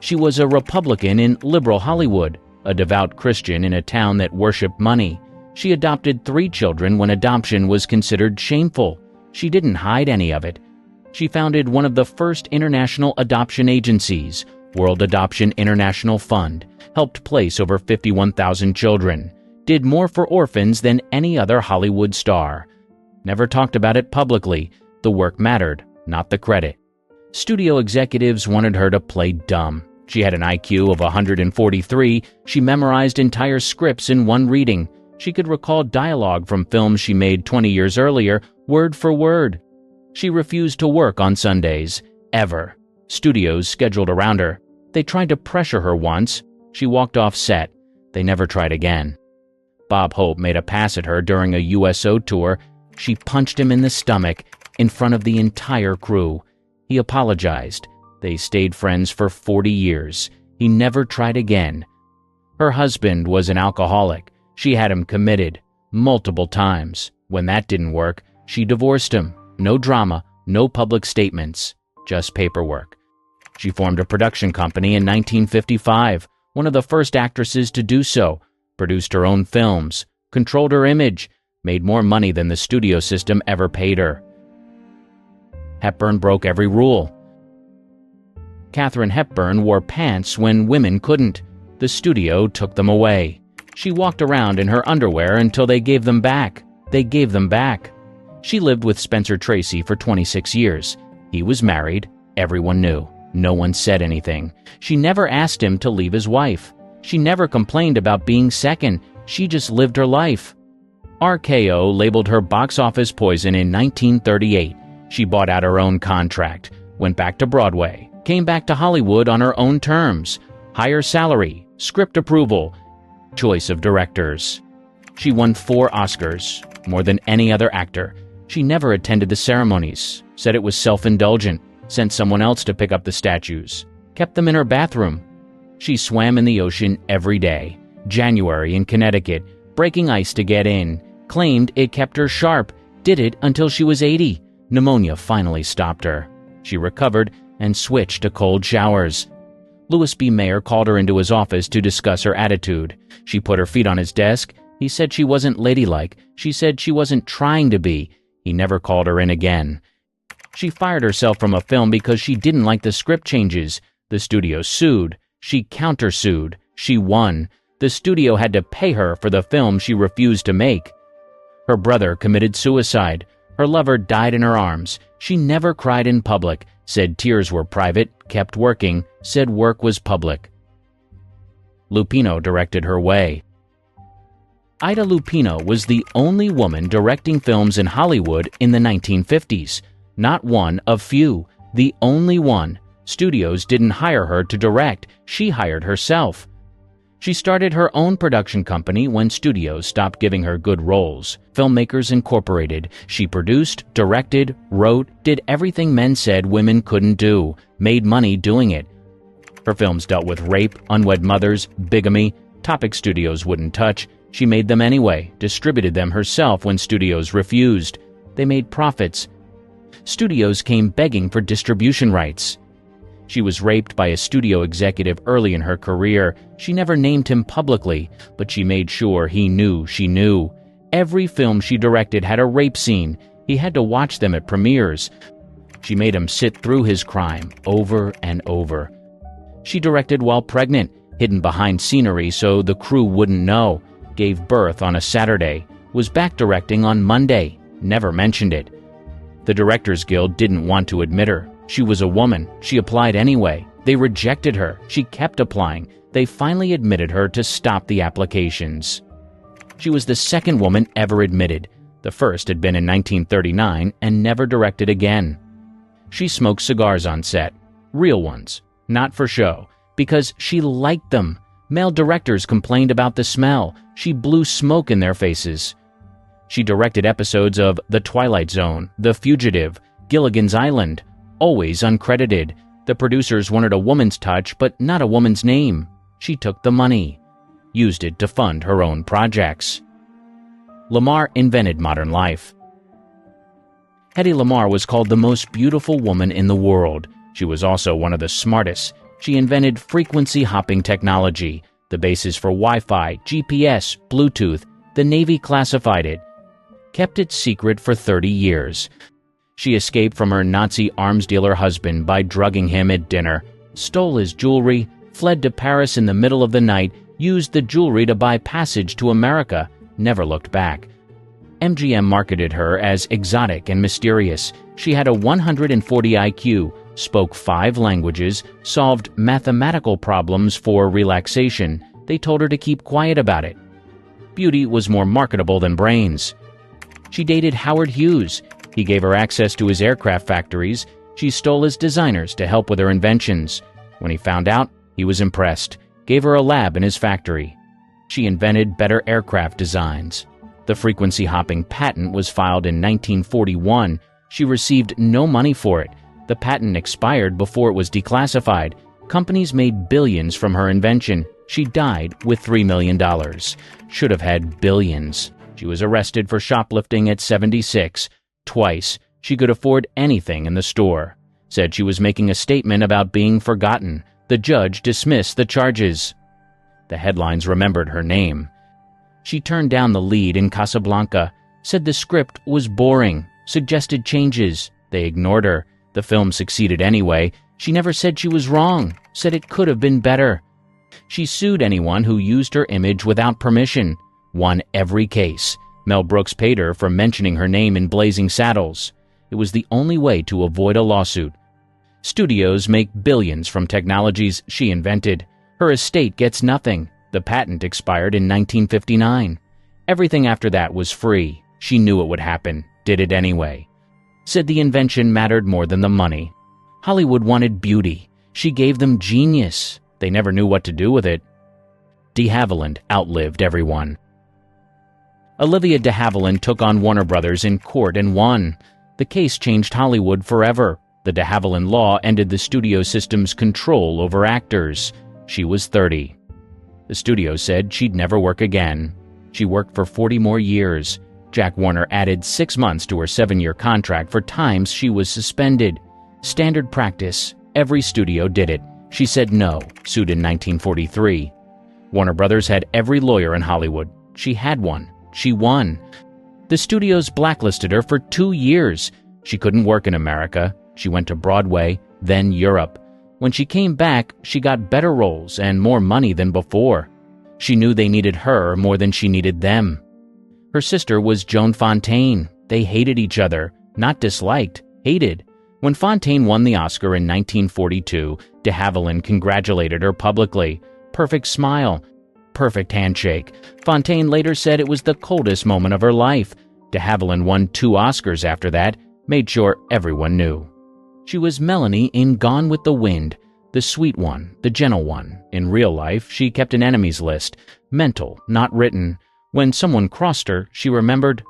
She was a Republican in liberal Hollywood, a devout Christian in a town that worshipped money. She adopted 3 children when adoption was considered shameful. She didn't hide any of it. She founded one of the first international adoption agencies, World Adoption International Fund, helped place over 51,000 children, did more for orphans than any other Hollywood star. Never talked about it publicly. The work mattered, not the credit. Studio executives wanted her to play dumb. She had an IQ of 143. She memorized entire scripts in one reading. She could recall dialogue from films she made 20 years earlier, word for word. She refused to work on Sundays, ever. Studios scheduled around her. They tried to pressure her once. She walked off set. They never tried again. Bob Hope made a pass at her during a USO tour. She punched him in the stomach in front of the entire crew. He apologized. They stayed friends for 40 years. He never tried again. Her husband was an alcoholic. She had him committed multiple times. When that didn't work, she divorced him. No drama, no public statements, just paperwork. She formed a production company in 1955, one of the first actresses to do so, produced her own films, controlled her image, made more money than the studio system ever paid her. Hepburn broke every rule. Katharine Hepburn wore pants when women couldn't. The studio took them away. She walked around in her underwear until they gave them back. They gave them back. She lived with Spencer Tracy for 26 years. He was married. Everyone knew. No one said anything. She never asked him to leave his wife. She never complained about being second. She just lived her life. RKO labeled her box office poison in 1938. She bought out her own contract, went back to Broadway, came back to Hollywood on her own terms, higher salary, script approval, choice of directors. She won 4 Oscars, more than any other actor. She never attended the ceremonies, said it was self-indulgent, sent someone else to pick up the statues, kept them in her bathroom. She swam in the ocean every day, January in Connecticut, breaking ice to get in, claimed it kept her sharp, did it until she was 80. Pneumonia finally stopped her. She recovered and switched to cold showers. Louis B. Mayer called her into his office to discuss her attitude. She put her feet on his desk. He said she wasn't ladylike. She said she wasn't trying to be. He never called her in again. She fired herself from a film because she didn't like the script changes. The studio sued. She countersued. She won. The studio had to pay her for the film she refused to make. Her brother committed suicide. Her lover died in her arms. She never cried in public, said tears were private, kept working, said work was public. Lupino directed her way. Ida Lupino was the only woman directing films in Hollywood in the 1950s. Not one of few, the only one. Studios didn't hire her to direct, she hired herself. She started her own production company when studios stopped giving her good roles. Filmmakers Incorporated. She produced, directed, wrote, did everything men said women couldn't do, made money doing it. Her films dealt with rape, unwed mothers, bigamy, topics studios wouldn't touch. She made them anyway, distributed them herself when studios refused. They made profits. Studios came begging for distribution rights. She was raped by a studio executive early in her career. She never named him publicly, but she made sure he knew she knew. Every film she directed had a rape scene. He had to watch them at premieres. She made him sit through his crime over and over. She directed while pregnant, hidden behind scenery so the crew wouldn't know. Gave birth on a Saturday. Was back directing on Monday. Never mentioned it. The Directors Guild didn't want to admit her. She was a woman. She applied anyway. They rejected her. She kept applying. They finally admitted her to stop the applications. She was the second woman ever admitted. The first had been in 1939 and never directed again. She smoked cigars on set. Real ones. Not for show. Because she liked them. Male directors complained about the smell. She blew smoke in their faces. She directed episodes of The Twilight Zone, The Fugitive, Gilligan's Island, always uncredited. The producers wanted a woman's touch, but not a woman's name. She took the money. Used it to fund her own projects. Lamar invented modern life. Hedy Lamarr was called the most beautiful woman in the world. She was also one of the smartest. She invented frequency hopping technology, the basis for Wi-Fi, GPS, Bluetooth. The Navy classified it. Kept it secret for 30 years. She escaped from her Nazi arms dealer husband by drugging him at dinner, stole his jewelry, fled to Paris in the middle of the night, used the jewelry to buy passage to America, never looked back. MGM marketed her as exotic and mysterious. She had a 140 IQ, spoke 5 languages, solved mathematical problems for relaxation. They told her to keep quiet about it. Beauty was more marketable than brains. She dated Howard Hughes. He gave her access to his aircraft factories. She stole his designers to help with her inventions. When he found out, he was impressed. Gave her a lab in his factory. She invented better aircraft designs. The frequency hopping patent was filed in 1941. She received no money for it. The patent expired before it was declassified. Companies made billions from her invention. She died with $3 million. Should have had billions. She was arrested for shoplifting at 76. Twice. She could afford anything in the store. Said she was making a statement about being forgotten. The judge dismissed the charges. The headlines remembered her name. She turned down the lead in Casablanca. Said the script was boring. Suggested changes. They ignored her. The film succeeded anyway. She never said she was wrong. Said it could have been better. She sued anyone who used her image without permission. Won every case. Mel Brooks paid her for mentioning her name in Blazing Saddles. It was the only way to avoid a lawsuit. Studios make billions from technologies she invented. Her estate gets nothing. The patent expired in 1959. Everything after that was free. She knew it would happen. Did it anyway. Said the invention mattered more than the money. Hollywood wanted beauty. She gave them genius. They never knew what to do with it. De Havilland outlived everyone. Olivia de Havilland took on Warner Brothers in court and won. The case changed Hollywood forever. The de Havilland law ended the studio system's control over actors. She was 30. The studio said she'd never work again. She worked for 40 more years. Jack Warner added 6 months to her 7-year contract for times she was suspended. Standard practice. Every studio did it. She said no, sued in 1943. Warner Brothers had every lawyer in Hollywood. She had one. She won. The studios blacklisted her for 2 years. She couldn't work in America. She went to Broadway, then Europe. When she came back, she got better roles and more money than before. She knew they needed her more than she needed them. Her sister was Joan Fontaine. They hated each other. Not disliked, hated. When Fontaine won the Oscar in 1942, de Havilland congratulated her publicly. Perfect smile. Perfect handshake. Fontaine later said it was the coldest moment of her life. De Havilland won 2 Oscars after that, made sure everyone knew. She was Melanie in Gone with the Wind, the sweet one, the gentle one. In real life, she kept an enemies list, mental, not written. When someone crossed her, she remembered.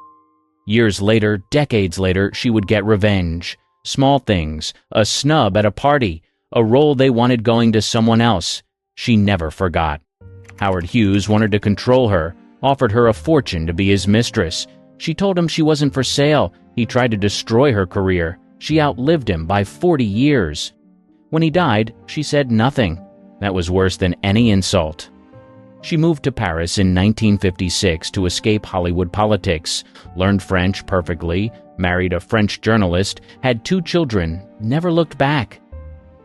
Years later, decades later, she would get revenge. Small things, a snub at a party, a role they wanted going to someone else. She never forgot. Howard Hughes wanted to control her, offered her a fortune to be his mistress. She told him she wasn't for sale. He tried to destroy her career. She outlived him by 40 years. When he died, she said nothing. That was worse than any insult. She moved to Paris in 1956 to escape Hollywood politics, learned French perfectly, married a French journalist, had 2 children, never looked back.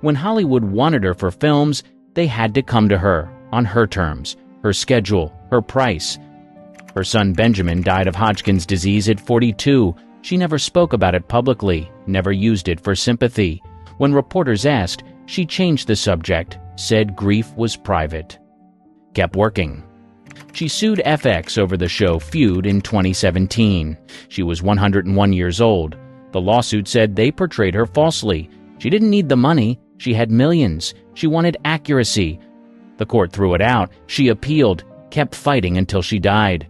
When Hollywood wanted her for films, they had to come to her, on her terms, her schedule, her price. Her son Benjamin died of Hodgkin's disease at 42. She never spoke about it publicly, never used it for sympathy. When reporters asked, she changed the subject, said grief was private. Kept working. She sued FX over the show Feud in 2017. She was 101 years old. The lawsuit said they portrayed her falsely. She didn't need the money. She had millions. She wanted accuracy. The court threw it out. She appealed, kept fighting until she died.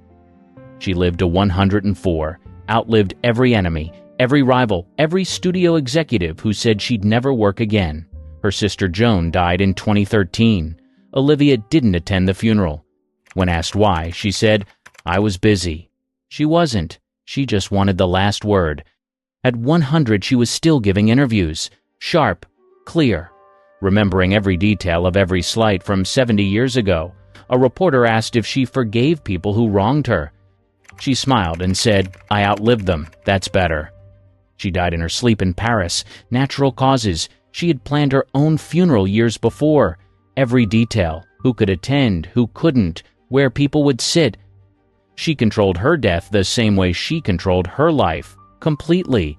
She lived to 104, outlived every enemy, every rival, every studio executive who said she'd never work again. Her sister Joan died in 2013. Olivia didn't attend the funeral. When asked why, she said, "I was busy." She wasn't. She just wanted the last word. At 100, she was still giving interviews. Sharp, clear, remembering every detail of every slight from 70 years ago. A reporter asked if she forgave people who wronged her. She smiled and said, "I outlived them. That's better." She died in her sleep in Paris. Natural causes. She had planned her own funeral years before. Every detail. Who could attend, who couldn't, where people would sit. She controlled her death the same way she controlled her life. Completely.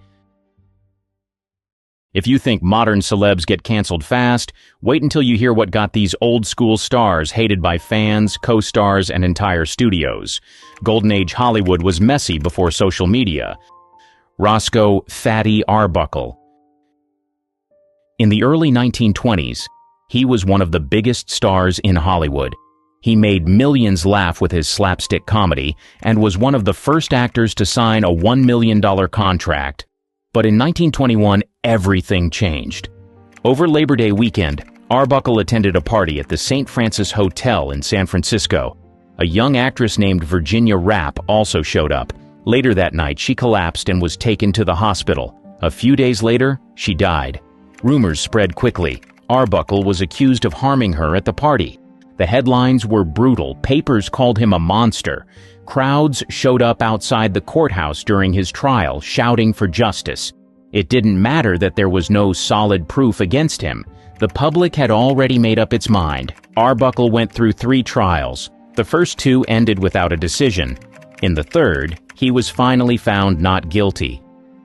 If you think modern celebs get canceled fast, wait until you hear what got these old-school stars hated by fans, co-stars, and entire studios. Golden Age Hollywood was messy before social media. Roscoe "Fatty" Arbuckle. In the early 1920s, he was one of the biggest stars in Hollywood. He made millions laugh with his slapstick comedy and was one of the first actors to sign a $1 million contract. But in 1921, everything changed. Over Labor Day weekend, Arbuckle attended a party at the St. Francis Hotel in San Francisco. A young actress named Virginia Rapp also showed up. Later that night, she collapsed and was taken to the hospital. A few days later, she died. Rumors spread quickly. Arbuckle was accused of harming her at the party. The headlines were brutal. Papers called him a monster. Crowds showed up outside the courthouse during his trial, shouting for justice. It didn't matter that there was no solid proof against him. The public had already made up its mind. Arbuckle went through 3 trials. The first 2 ended without a decision. In the third, he was finally found not guilty.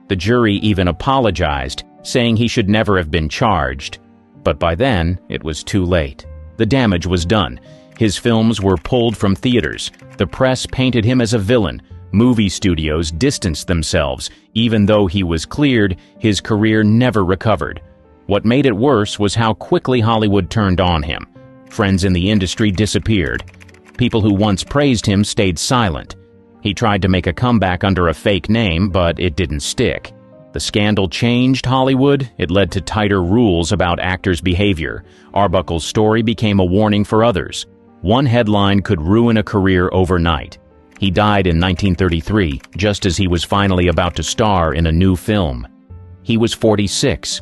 The jury even apologized, saying he should never have been charged. But by then, it was too late. The damage was done. His films were pulled from theaters. The press painted him as a villain. Movie studios distanced themselves. Even though he was cleared, his career never recovered. What made it worse was how quickly Hollywood turned on him. Friends in the industry disappeared. People who once praised him stayed silent. He tried to make a comeback under a fake name, but it didn't stick. The scandal changed Hollywood. It led to tighter rules about actors' behavior. Arbuckle's story became a warning for others. One headline could ruin a career overnight. He died in 1933, just as he was finally about to star in a new film. He was 46.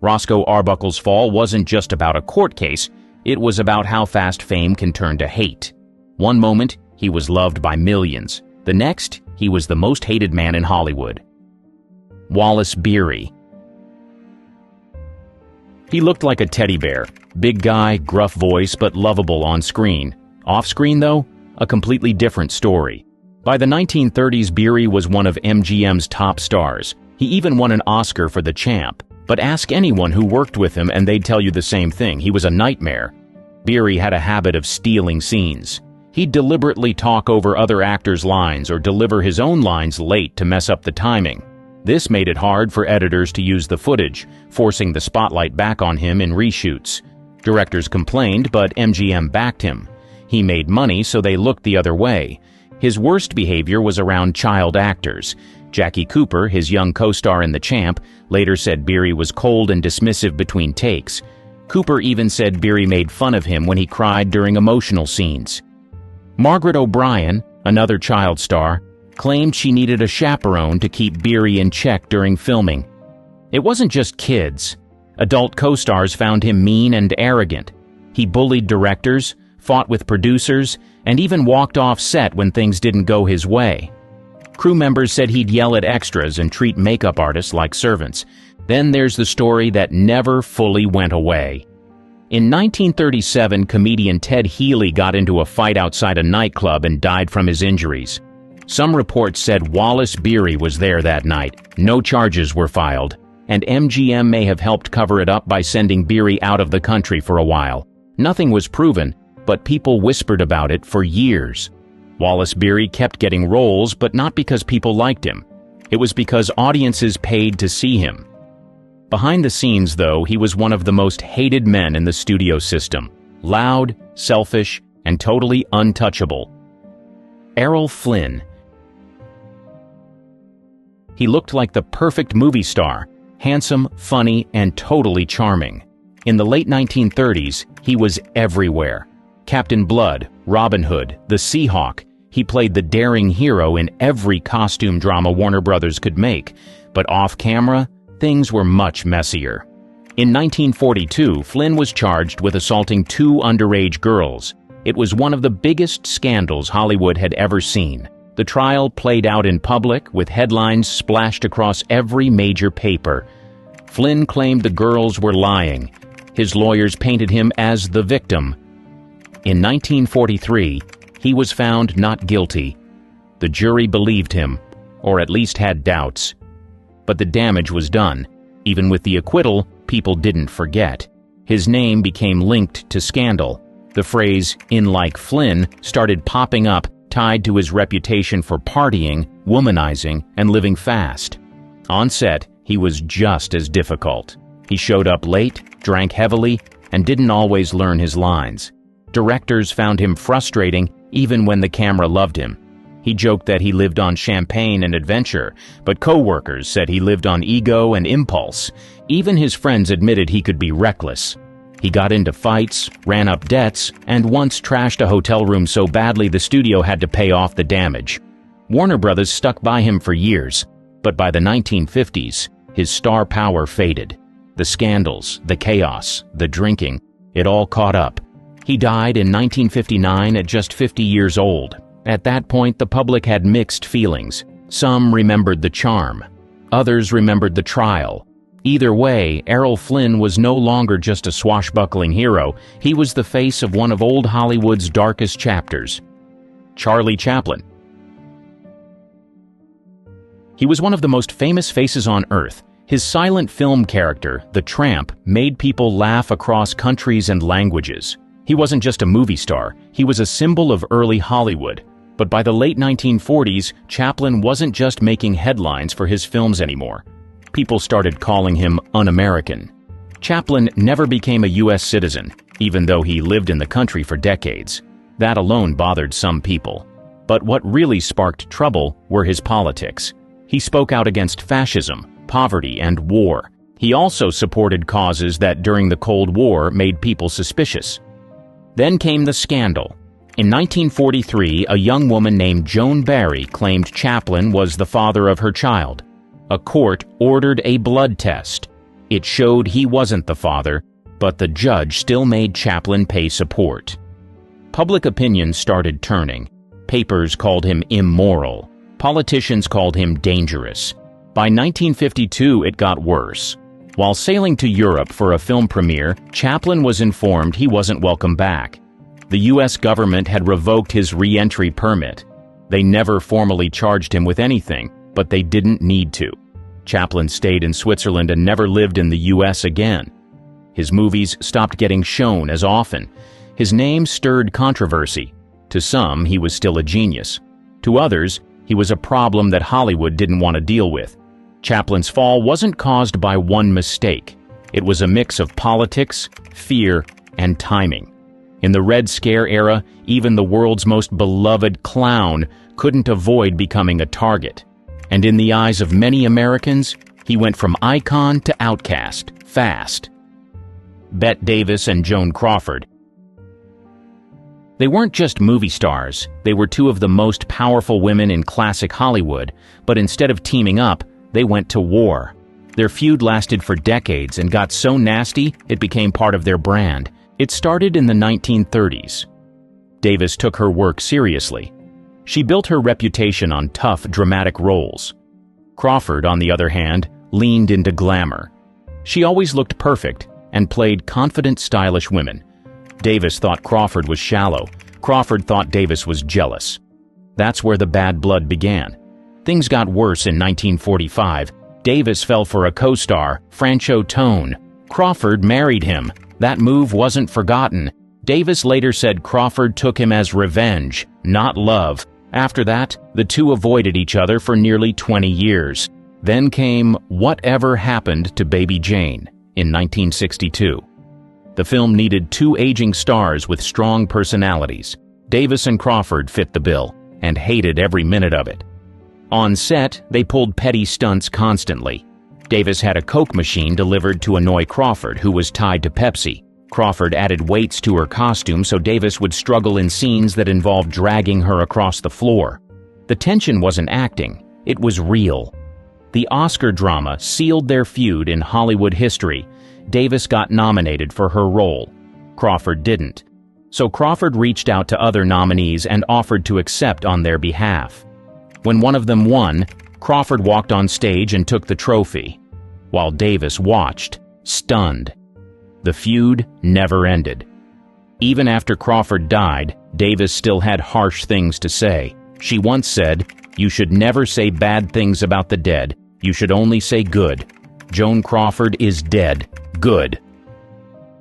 Roscoe Arbuckle's fall wasn't just about a court case. It was about how fast fame can turn to hate. One moment, he was loved by millions. The next, he was the most hated man in Hollywood. Wallace Beery. He looked like a teddy bear. Big guy, gruff voice, but lovable on screen. Off screen, though, a completely different story. By the 1930s, Beery was one of MGM's top stars. He even won an Oscar for The Champ. But ask anyone who worked with him and they'd tell you the same thing. He was a nightmare. Beery had a habit of stealing scenes. He'd deliberately talk over other actors' lines or deliver his own lines late to mess up the timing. This made it hard for editors to use the footage, forcing the spotlight back on him in reshoots. Directors complained, but MGM backed him. He made money, so they looked the other way. His worst behavior was around child actors. Jackie Cooper, his young co-star in The Champ, later said Beery was cold and dismissive between takes. Cooper even said Beery made fun of him when he cried during emotional scenes. Margaret O'Brien, another child star, claimed she needed a chaperone to keep Beery in check during filming. It wasn't just kids. Adult co-stars found him mean and arrogant. He bullied directors, fought with producers, and even walked off set when things didn't go his way. Crew members said he'd yell at extras and treat makeup artists like servants. Then there's the story that never fully went away. In 1937, comedian Ted Healy got into a fight outside a nightclub and died from his injuries. Some reports said Wallace Beery was there that night. No charges were filed, and MGM may have helped cover it up by sending Beery out of the country for a while. Nothing was proven, but people whispered about it for years. Wallace Beery kept getting roles, but not because people liked him. It was because audiences paid to see him. Behind the scenes, though, he was one of the most hated men in the studio system. Loud, selfish, and totally untouchable. Errol Flynn. He looked like the perfect movie star, handsome, funny, and totally charming. In the late 1930s, he was everywhere. Captain Blood, Robin Hood, the Seahawk. He played the daring hero in every costume drama Warner Brothers could make, but off-camera, things were much messier. In 1942, Flynn was charged with assaulting 2 underage girls. It was one of the biggest scandals Hollywood had ever seen. The trial played out in public, with headlines splashed across every major paper. Flynn claimed the girls were lying. His lawyers painted him as the victim. In 1943, he was found not guilty. The jury believed him, or at least had doubts. But the damage was done. Even with the acquittal, people didn't forget. His name became linked to scandal. The phrase, "in like Flynn," started popping up, tied to his reputation for partying, womanizing, and living fast. On set, he was just as difficult. He showed up late, drank heavily, and didn't always learn his lines. Directors found him frustrating even when the camera loved him. He joked that he lived on champagne and adventure, but co-workers said he lived on ego and impulse. Even his friends admitted he could be reckless. He got into fights, ran up debts, and once trashed a hotel room so badly the studio had to pay off the damage. Warner Brothers stuck by him for years, but by the 1950s, his star power faded. The scandals, the chaos, the drinking, it all caught up. He died in 1959 at just 50 years old. At that point, the public had mixed feelings. Some remembered the charm. Others remembered the trial. Either way, Errol Flynn was no longer just a swashbuckling hero. He was the face of one of old Hollywood's darkest chapters. Charlie Chaplin. He was one of the most famous faces on Earth. His silent film character, the Tramp, made people laugh across countries and languages. He wasn't just a movie star, he was a symbol of early Hollywood. But by the late 1940s, Chaplin wasn't just making headlines for his films anymore. People started calling him un-American. Chaplin never became a U.S. citizen, even though he lived in the country for decades. That alone bothered some people. But what really sparked trouble were his politics. He spoke out against fascism, poverty, and war. He also supported causes that during the Cold War made people suspicious. Then came the scandal. In 1943, a young woman named Joan Barry claimed Chaplin was the father of her child. A court ordered a blood test. It showed he wasn't the father, but the judge still made Chaplin pay support. Public opinion started turning. Papers called him immoral. Politicians called him dangerous. By 1952, it got worse. While sailing to Europe for a film premiere, Chaplin was informed he wasn't welcome back. The U.S. government had revoked his re-entry permit. They never formally charged him with anything, but they didn't need to. Chaplin stayed in Switzerland and never lived in the U.S. again. His movies stopped getting shown as often. His name stirred controversy. To some, he was still a genius. To others, he was a problem that Hollywood didn't want to deal with. Chaplin's fall wasn't caused by one mistake. It was a mix of politics, fear, and timing. In the Red Scare era, even the world's most beloved clown couldn't avoid becoming a target. And in the eyes of many Americans, he went from icon to outcast, fast. Bette Davis and Joan Crawford. They weren't just movie stars, they were two of the most powerful women in classic Hollywood, but instead of teaming up, they went to war. Their feud lasted for decades and got so nasty it became part of their brand. It started in the 1930s. Davis took her work seriously. She built her reputation on tough, dramatic roles. Crawford, on the other hand, leaned into glamour. She always looked perfect and played confident, stylish women. Davis thought Crawford was shallow. Crawford thought Davis was jealous. That's where the bad blood began. Things got worse in 1945. Davis fell for a co-star, Franchot Tone. Crawford married him. That move wasn't forgotten. Davis later said Crawford took him as revenge, not love. After that, the two avoided each other for nearly 20 years. Then came Whatever Happened to Baby Jane in 1962. The film needed two aging stars with strong personalities. Davis and Crawford fit the bill, and hated every minute of it. On set, they pulled petty stunts constantly. Davis had a Coke machine delivered to annoy Crawford, who was tied to Pepsi. Crawford added weights to her costume so Davis would struggle in scenes that involved dragging her across the floor. The tension wasn't acting, it was real. The Oscar drama sealed their feud in Hollywood history. Davis got nominated for her role. Crawford didn't. So Crawford reached out to other nominees and offered to accept on their behalf. When one of them won, Crawford walked on stage and took the trophy, while Davis watched, stunned. The feud never ended. Even after Crawford died, Davis still had harsh things to say. She once said, "You should never say bad things about the dead. You should only say good. Joan Crawford is dead. Good."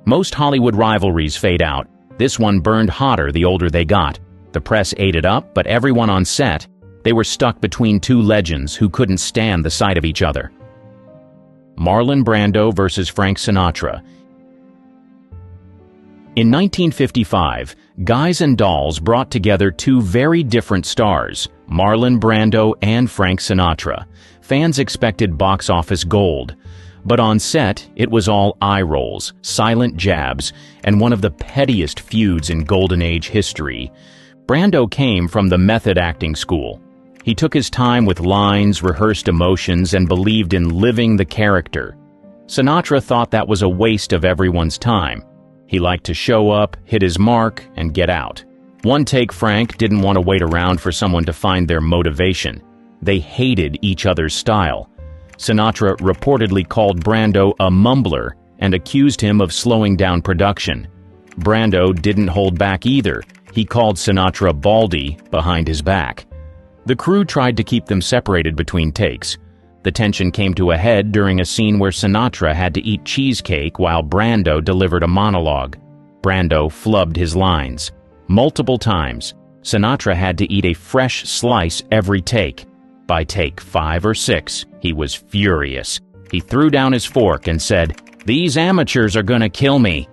Most Hollywood rivalries fade out. This one burned hotter the older they got. The press ate it up, but everyone on set, they were stuck between two legends who couldn't stand the sight of each other. Marlon Brando versus Frank Sinatra. In 1955, Guys and Dolls brought together two very different stars, Marlon Brando and Frank Sinatra. Fans expected box office gold. But on set, it was all eye rolls, silent jabs, and one of the pettiest feuds in Golden Age history. Brando came from the method acting school. He took his time with lines, rehearsed emotions, and believed in living the character. Sinatra thought that was a waste of everyone's time. He liked to show up, hit his mark, and get out. One-take Frank didn't want to wait around for someone to find their motivation. They hated each other's style. Sinatra reportedly called Brando a mumbler and accused him of slowing down production. Brando didn't hold back either. He called Sinatra baldy behind his back. The crew tried to keep them separated between takes. The tension came to a head during a scene where Sinatra had to eat cheesecake while Brando delivered a monologue. Brando flubbed his lines. Multiple times, Sinatra had to eat a fresh slice every take. By take 5 or 6, he was furious. He threw down his fork and said, "These amateurs are gonna kill me."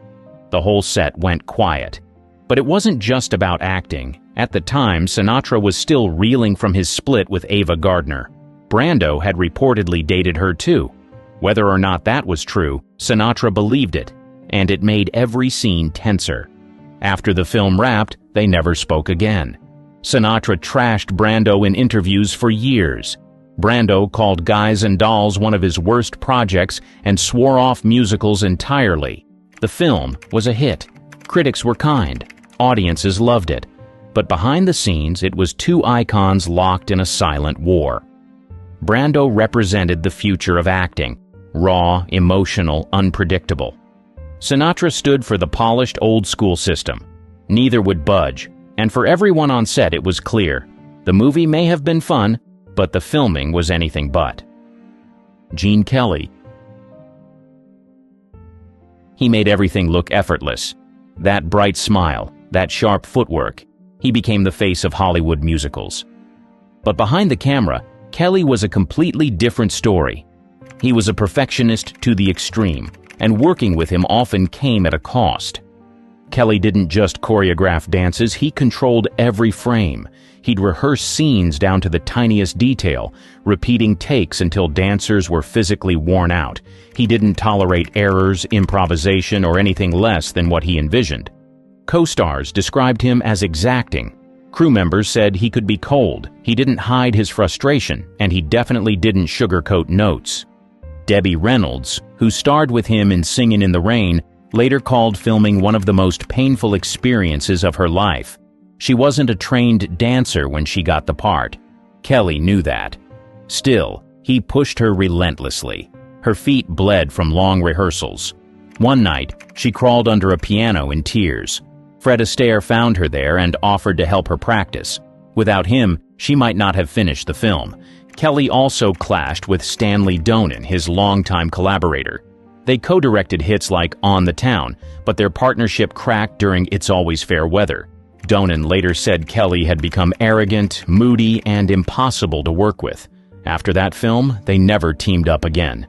The whole set went quiet. But it wasn't just about acting. At the time, Sinatra was still reeling from his split with Ava Gardner. Brando had reportedly dated her too. Whether or not that was true, Sinatra believed it, and it made every scene tenser. After the film wrapped, they never spoke again. Sinatra trashed Brando in interviews for years. Brando called Guys and Dolls one of his worst projects and swore off musicals entirely. The film was a hit. Critics were kind. Audiences loved it. But behind the scenes, it was two icons locked in a silent war. Brando represented the future of acting, raw, emotional, unpredictable. Sinatra stood for the polished old-school system. Neither would budge, and for everyone on set it was clear, The movie may have been fun, but the filming was anything but. Gene Kelly. He made everything look effortless. That bright smile, that sharp footwork. He became the face of Hollywood musicals. But behind the camera, Kelly was a completely different story. He was a perfectionist to the extreme, and working with him often came at a cost. Kelly didn't just choreograph dances, he controlled every frame. He'd rehearse scenes down to the tiniest detail, repeating takes until dancers were physically worn out. He didn't tolerate errors, improvisation, or anything less than what he envisioned. Co-stars described him as exacting. Crew members said he could be cold, he didn't hide his frustration, and he definitely didn't sugarcoat notes. Debbie Reynolds, who starred with him in Singin' in the Rain, later called filming one of the most painful experiences of her life. She wasn't a trained dancer when she got the part. Kelly knew that. Still, he pushed her relentlessly. Her feet bled from long rehearsals. One night, she crawled under a piano in tears. Fred Astaire found her there and offered to help her practice. Without him, she might not have finished the film. Kelly also clashed with Stanley Donen, his longtime collaborator. They co-directed hits like On the Town, but their partnership cracked during It's Always Fair Weather. Donen later said Kelly had become arrogant, moody, and impossible to work with. After that film, they never teamed up again.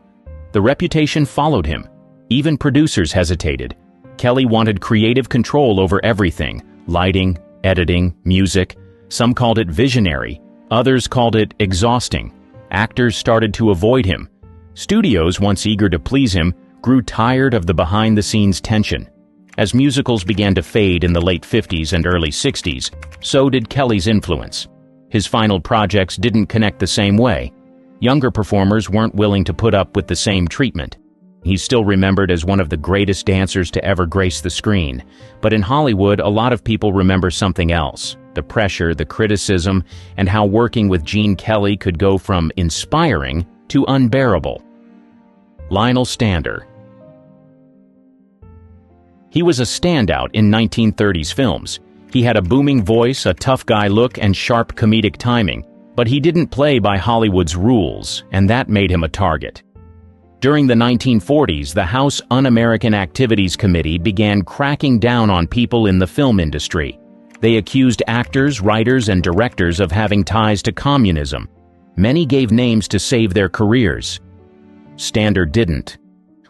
The reputation followed him. Even producers hesitated. Kelly wanted creative control over everything: lighting, editing, music. Some called it visionary. Others called it exhausting. Actors started to avoid him. Studios, once eager to please him, grew tired of the behind-the-scenes tension. As musicals began to fade in the late 50s and early 60s, so did Kelly's influence. His final projects didn't connect the same way. Younger performers weren't willing to put up with the same treatment. He's still remembered as one of the greatest dancers to ever grace the screen. But in Hollywood, a lot of people remember something else: the pressure, the criticism, and how working with Gene Kelly could go from inspiring to unbearable. Lionel Stander. He was a standout in 1930s films. He had a booming voice, a tough guy look, and sharp comedic timing, but he didn't play by Hollywood's rules, and that made him a target. During the 1940s, the House Un-American Activities Committee began cracking down on people in the film industry. They accused actors, writers, and directors of having ties to communism. Many gave names to save their careers. Stander didn't.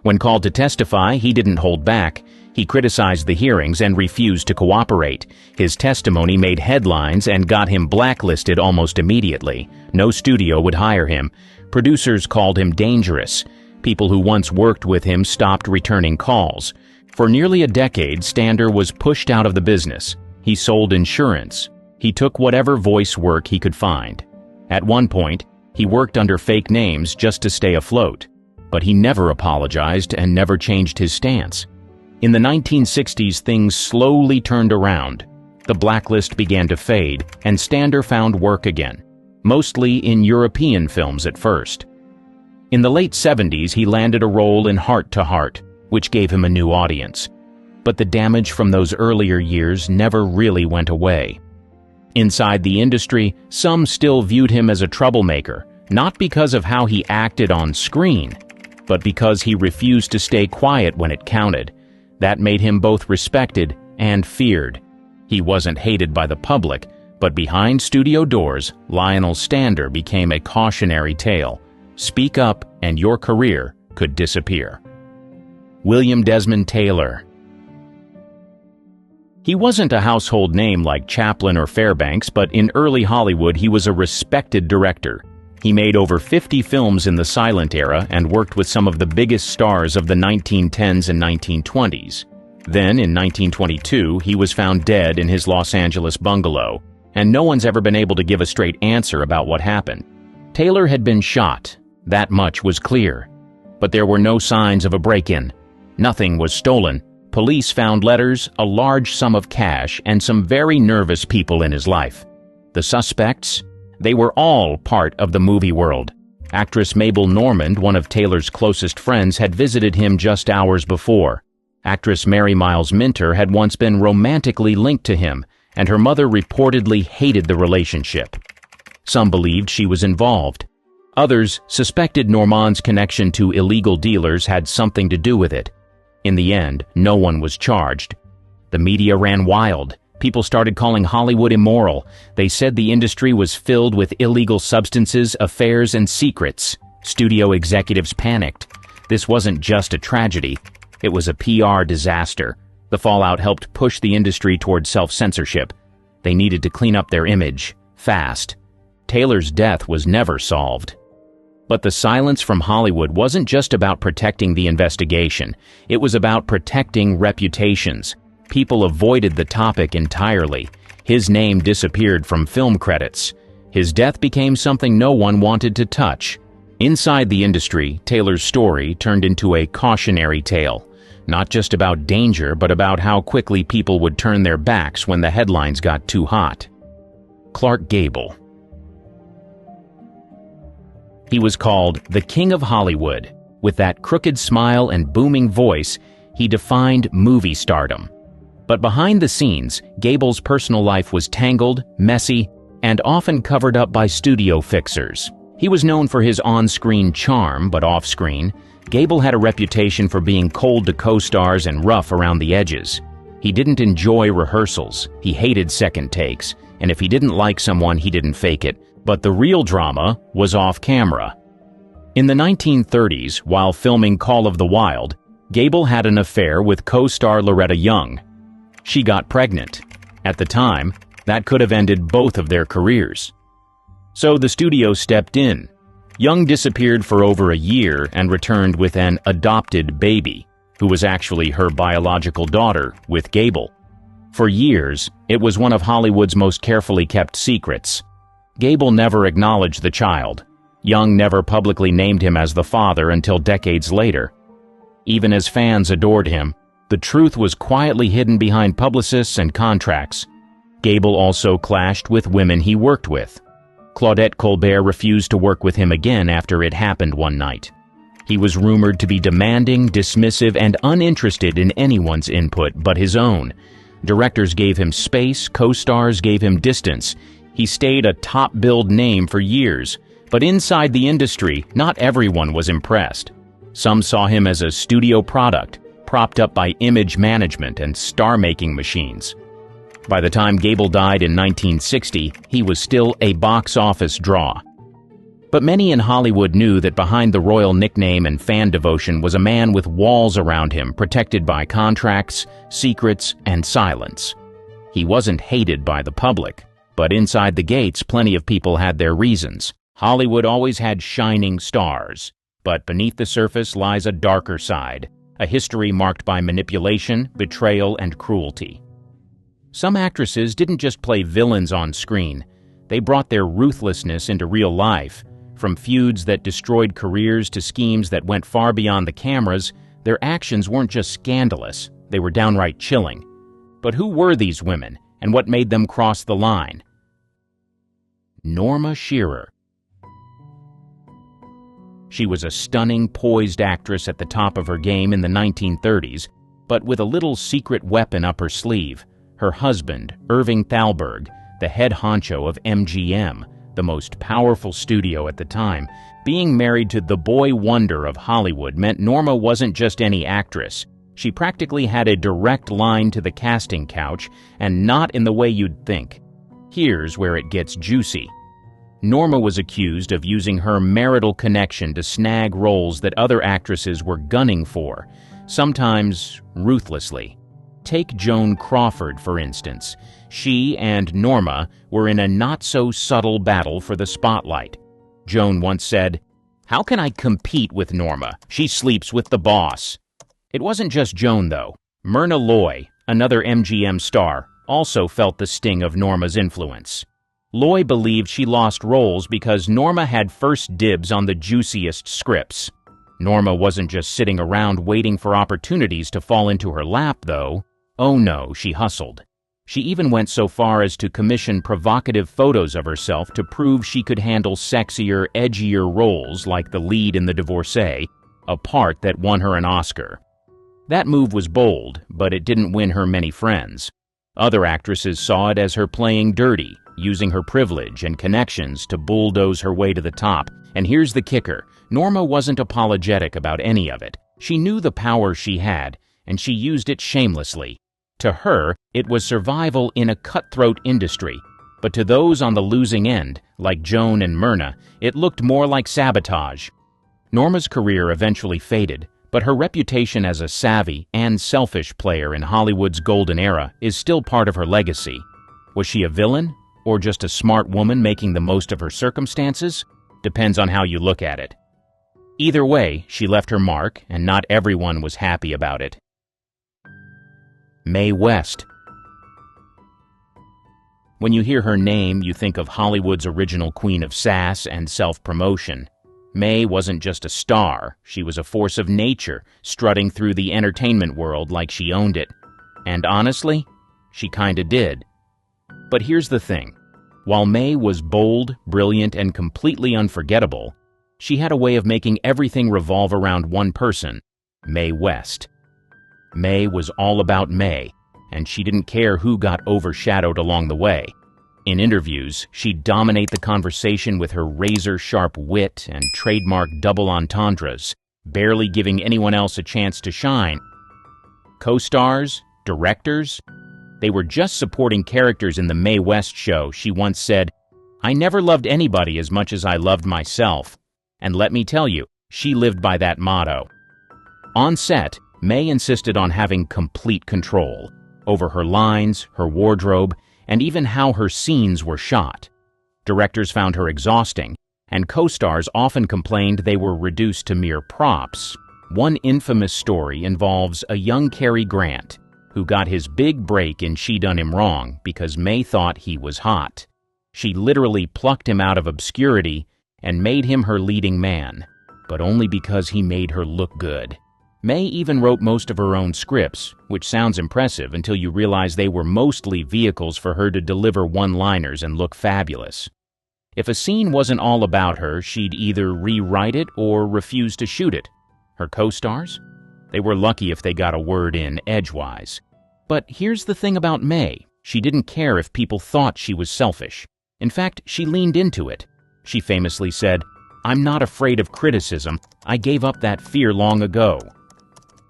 When called to testify, he didn't hold back. He criticized the hearings and refused to cooperate. His testimony made headlines and got him blacklisted almost immediately. No studio would hire him. Producers called him dangerous. People who once worked with him stopped returning calls. For nearly a decade, Stander was pushed out of the business. He sold insurance. He took whatever voice work he could find. At one point, he worked under fake names just to stay afloat. But he never apologized and never changed his stance. In the 1960s, things slowly turned around. The blacklist began to fade, and Stander found work again, mostly in European films at first. In the late 70s, he landed a role in Heart to Heart, which gave him a new audience. But the damage from those earlier years never really went away. Inside the industry, some still viewed him as a troublemaker, not because of how he acted on screen, but because he refused to stay quiet when it counted. That made him both respected and feared. He wasn't hated by the public, but behind studio doors, Lionel Stander became a cautionary tale. Speak up and your career could disappear. William Desmond Taylor. He wasn't a household name like Chaplin or Fairbanks, but in early Hollywood he was a respected director. He made over 50 films in the silent era and worked with some of the biggest stars of the 1910s and 1920s. Then, in 1922, he was found dead in his Los Angeles bungalow, and no one's ever been able to give a straight answer about what happened. Taylor had been shot. That much was clear. But there were no signs of a break-in. Nothing was stolen. Police found letters, a large sum of cash, and some very nervous people in his life. The suspects? They were all part of the movie world. Actress Mabel Normand, one of Taylor's closest friends, had visited him just hours before. Actress Mary Miles Minter had once been romantically linked to him, and her mother reportedly hated the relationship. Some believed she was involved. Others suspected Norman's connection to illegal dealers had something to do with it. In the end, no one was charged. The media ran wild. People started calling Hollywood immoral. They said the industry was filled with illegal substances, affairs, and secrets. Studio executives panicked. This wasn't just a tragedy. It was a PR disaster. The fallout helped push the industry toward self-censorship. They needed to clean up their image, fast. Taylor's death was never solved. But the silence from Hollywood wasn't just about protecting the investigation. It was about protecting reputations. People avoided the topic entirely. His name disappeared from film credits. His death became something no one wanted to touch. Inside the industry, Taylor's story turned into a cautionary tale. Not just about danger, but about how quickly people would turn their backs when the headlines got too hot. Clark Gable. He was called the King of Hollywood. With that crooked smile and booming voice, he defined movie stardom. But behind the scenes, Gable's personal life was tangled, messy, and often covered up by studio fixers. He was known for his on-screen charm, but off-screen, Gable had a reputation for being cold to co-stars and rough around the edges. He didn't enjoy rehearsals, he hated second takes, and if he didn't like someone, he didn't fake it. But the real drama was off-camera. In the 1930s, while filming Call of the Wild, Gable had an affair with co-star Loretta Young. She got pregnant. At the time, that could have ended both of their careers. So the studio stepped in. Young disappeared for over a year and returned with an adopted baby, who was actually her biological daughter, with Gable. For years, it was one of Hollywood's most carefully kept secrets. Gable never acknowledged the child. Young never publicly named him as the father until decades later. Even as fans adored him, the truth was quietly hidden behind publicists and contracts. Gable also clashed with women he worked with. Claudette Colbert refused to work with him again after it happened one night. He was rumored to be demanding, dismissive, and uninterested in anyone's input but his own. Directors gave him space, co-stars gave him distance. He stayed a top-billed name for years, but inside the industry, not everyone was impressed. Some saw him as a studio product, propped up by image management and star-making machines. By the time Gable died in 1960, he was still a box office draw. But many in Hollywood knew that behind the royal nickname and fan devotion was a man with walls around him, protected by contracts, secrets, and silence. He wasn't hated by the public. But inside the gates, plenty of people had their reasons. Hollywood always had shining stars. But beneath the surface lies a darker side, a history marked by manipulation, betrayal, and cruelty. Some actresses didn't just play villains on screen. They brought their ruthlessness into real life. From feuds that destroyed careers to schemes that went far beyond the cameras, their actions weren't just scandalous, they were downright chilling. But who were these women, and what made them cross the line? Norma Shearer. She was a stunning, poised actress at the top of her game in the 1930s, but with a little secret weapon up her sleeve. Her husband, Irving Thalberg, the head honcho of MGM, the most powerful studio at the time, being married to the boy wonder of Hollywood meant Norma wasn't just any actress. She practically had a direct line to the casting couch, and not in the way you'd think. Here's where it gets juicy. Norma was accused of using her marital connection to snag roles that other actresses were gunning for, sometimes ruthlessly. Take Joan Crawford, for instance. She and Norma were in a not-so-subtle battle for the spotlight. Joan once said, "How can I compete with Norma? She sleeps with the boss." It wasn't just Joan, though. Myrna Loy, another MGM star, also felt the sting of Norma's influence. Loy believed she lost roles because Norma had first dibs on the juiciest scripts. Norma wasn't just sitting around waiting for opportunities to fall into her lap, though. Oh no, she hustled. She even went so far as to commission provocative photos of herself to prove she could handle sexier, edgier roles like the lead in The Divorcee, a part that won her an Oscar. That move was bold, but it didn't win her many friends. Other actresses saw it as her playing dirty, using her privilege and connections to bulldoze her way to the top. And here's the kicker. Norma wasn't apologetic about any of it. She knew the power she had, and she used it shamelessly. To her, it was survival in a cutthroat industry. But to those on the losing end, like Joan and Myrna, it looked more like sabotage. Norma's career eventually faded, but her reputation as a savvy and selfish player in Hollywood's golden era is still part of her legacy. Was she a villain, or just a smart woman making the most of her circumstances? Depends on how you look at it. Either way, she left her mark, and not everyone was happy about it. Mae West. When you hear her name, you think of Hollywood's original queen of sass and self-promotion. Mae wasn't just a star, she was a force of nature, strutting through the entertainment world like she owned it. And honestly, she kinda did. But here's the thing. While Mae was bold, brilliant, and completely unforgettable, she had a way of making everything revolve around one person, Mae West. Mae was all about Mae, and she didn't care who got overshadowed along the way. In interviews, she'd dominate the conversation with her razor-sharp wit and trademark double entendres, barely giving anyone else a chance to shine. Co-stars, directors, they were just supporting characters in the Mae West show. She once said, "I never loved anybody as much as I loved myself." And let me tell you, she lived by that motto. On set, Mae insisted on having complete control over her lines, her wardrobe, and even how her scenes were shot. Directors found her exhausting, and co-stars often complained they were reduced to mere props. One infamous story involves a young Cary Grant, who got his big break in She Done Him Wrong because Mae thought he was hot. She literally plucked him out of obscurity and made him her leading man, but only because he made her look good. Mae even wrote most of her own scripts, which sounds impressive until you realize they were mostly vehicles for her to deliver one-liners and look fabulous. If a scene wasn't all about her, she'd either rewrite it or refuse to shoot it. Her co-stars? They were lucky if they got a word in edgewise. But here's the thing about Mae. She didn't care if people thought she was selfish. In fact, she leaned into it. She famously said, "I'm not afraid of criticism. I gave up that fear long ago."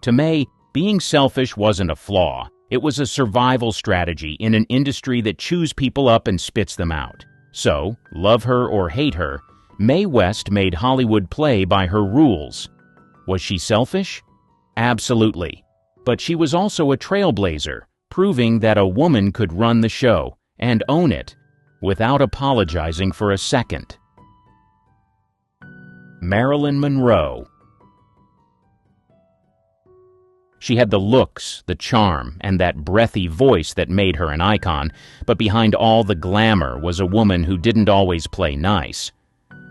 To Mae, being selfish wasn't a flaw. It was a survival strategy in an industry that chews people up and spits them out. So, love her or hate her, Mae West made Hollywood play by her rules. Was she selfish? Absolutely. But she was also a trailblazer, proving that a woman could run the show and own it without apologizing for a second. Marilyn Monroe. She had the looks, the charm, and that breathy voice that made her an icon, but behind all the glamour was a woman who didn't always play nice.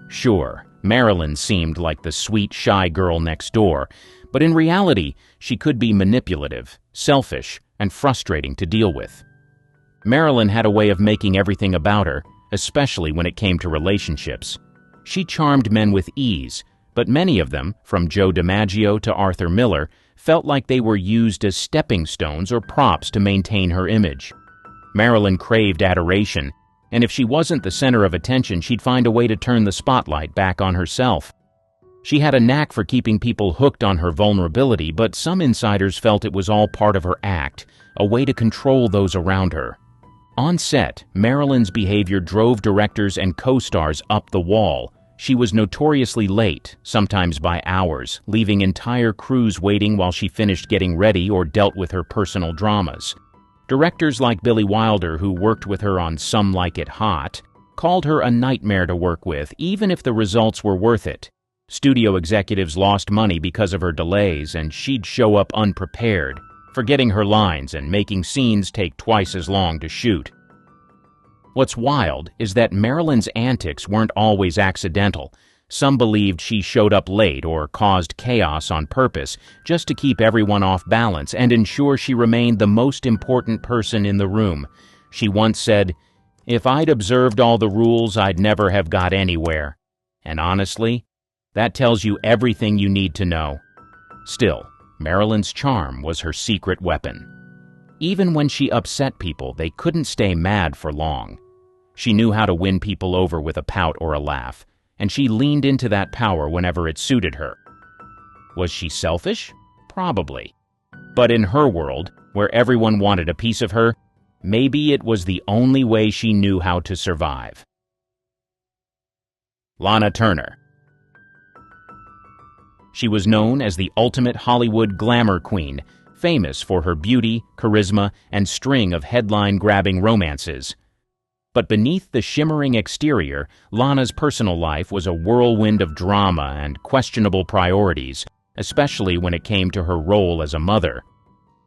Sure, Marilyn seemed like the sweet, shy girl next door, but in reality, she could be manipulative, selfish, and frustrating to deal with. Marilyn had a way of making everything about her, especially when it came to relationships. She charmed men with ease, but many of them, from Joe DiMaggio to Arthur Miller, felt like they were used as stepping stones or props to maintain her image. Marilyn craved adoration, and if she wasn't the center of attention, she'd find a way to turn the spotlight back on herself. She had a knack for keeping people hooked on her vulnerability, but some insiders felt it was all part of her act, a way to control those around her. On set, Marilyn's behavior drove directors and co-stars up the wall. She was notoriously late, sometimes by hours, leaving entire crews waiting while she finished getting ready or dealt with her personal dramas. Directors like Billy Wilder, who worked with her on Some Like It Hot, called her a nightmare to work with, even if the results were worth it. Studio executives lost money because of her delays, and she'd show up unprepared, forgetting her lines and making scenes take twice as long to shoot. What's wild is that Marilyn's antics weren't always accidental. Some believed she showed up late or caused chaos on purpose just to keep everyone off balance and ensure she remained the most important person in the room. She once said, "If I'd observed all the rules, I'd never have got anywhere." And honestly, that tells you everything you need to know. Still, Marilyn's charm was her secret weapon. Even when she upset people, they couldn't stay mad for long. She knew how to win people over with a pout or a laugh, and she leaned into that power whenever it suited her. Was she selfish? Probably. But in her world, where everyone wanted a piece of her, maybe it was the only way she knew how to survive. Lana Turner. She was known as the ultimate Hollywood glamour queen, famous for her beauty, charisma, and string of headline-grabbing romances. But beneath the shimmering exterior, Lana's personal life was a whirlwind of drama and questionable priorities, especially when it came to her role as a mother.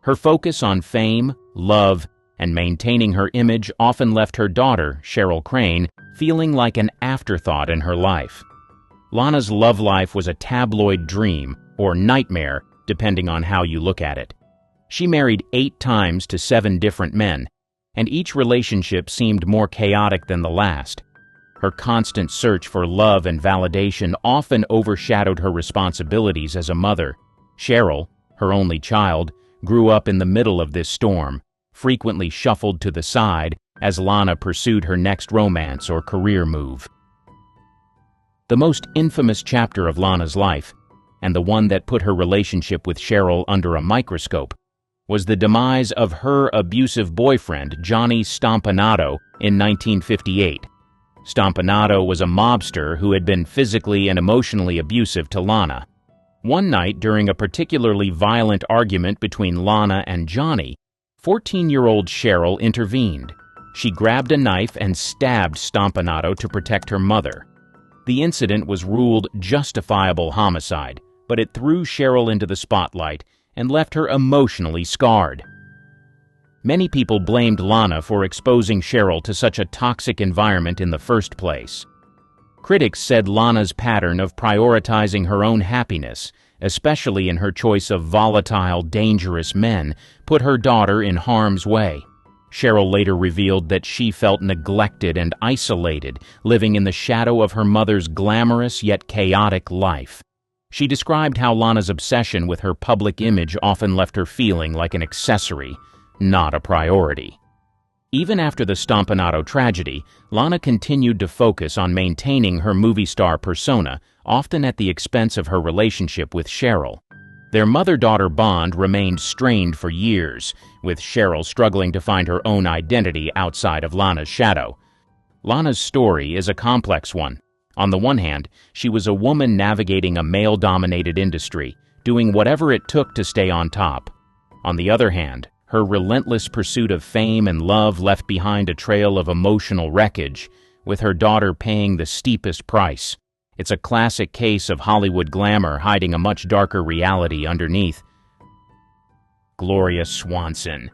Her focus on fame, love, and maintaining her image often left her daughter, Cheryl Crane, feeling like an afterthought in her life. Lana's love life was a tabloid dream, or nightmare, depending on how you look at it. She married 8 times to 7 different men, and each relationship seemed more chaotic than the last. Her constant search for love and validation often overshadowed her responsibilities as a mother. Cheryl, her only child, grew up in the middle of this storm, frequently shuffled to the side as Lana pursued her next romance or career move. The most infamous chapter of Lana's life, and the one that put her relationship with Cheryl under a microscope, was the demise of her abusive boyfriend, Johnny Stompanato, in 1958. Stompanato was a mobster who had been physically and emotionally abusive to Lana. One night, during a particularly violent argument between Lana and Johnny, 14-year-old Cheryl intervened. She grabbed a knife and stabbed Stompanato to protect her mother. The incident was ruled justifiable homicide, but it threw Cheryl into the spotlight and left her emotionally scarred. Many people blamed Lana for exposing Cheryl to such a toxic environment in the first place. Critics said Lana's pattern of prioritizing her own happiness, especially in her choice of volatile, dangerous men, put her daughter in harm's way. Cheryl later revealed that she felt neglected and isolated, living in the shadow of her mother's glamorous yet chaotic life. She described how Lana's obsession with her public image often left her feeling like an accessory, not a priority. Even after the Stompanato tragedy, Lana continued to focus on maintaining her movie star persona, often at the expense of her relationship with Cheryl. Their mother-daughter bond remained strained for years, with Cheryl struggling to find her own identity outside of Lana's shadow. Lana's story is a complex one. On the one hand, she was a woman navigating a male-dominated industry, doing whatever it took to stay on top. On the other hand, her relentless pursuit of fame and love left behind a trail of emotional wreckage, with her daughter paying the steepest price. It's a classic case of Hollywood glamour hiding a much darker reality underneath. Gloria Swanson.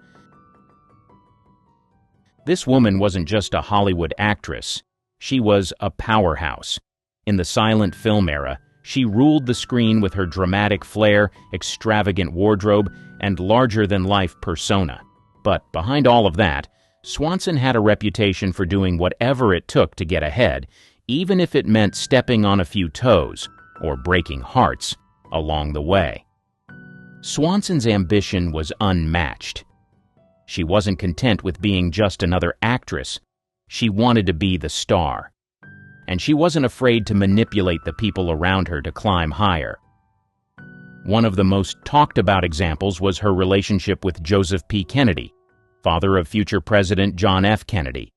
This woman wasn't just a Hollywood actress. She was a powerhouse. In the silent film era, she ruled the screen with her dramatic flair, extravagant wardrobe, and larger-than-life persona. But behind all of that, Swanson had a reputation for doing whatever it took to get ahead, even if it meant stepping on a few toes, or breaking hearts, along the way. Swanson's ambition was unmatched. She wasn't content with being just another actress. She wanted to be the star. And she wasn't afraid to manipulate the people around her to climb higher. One of the most talked about examples was her relationship with Joseph P. Kennedy, father of future President John F. Kennedy.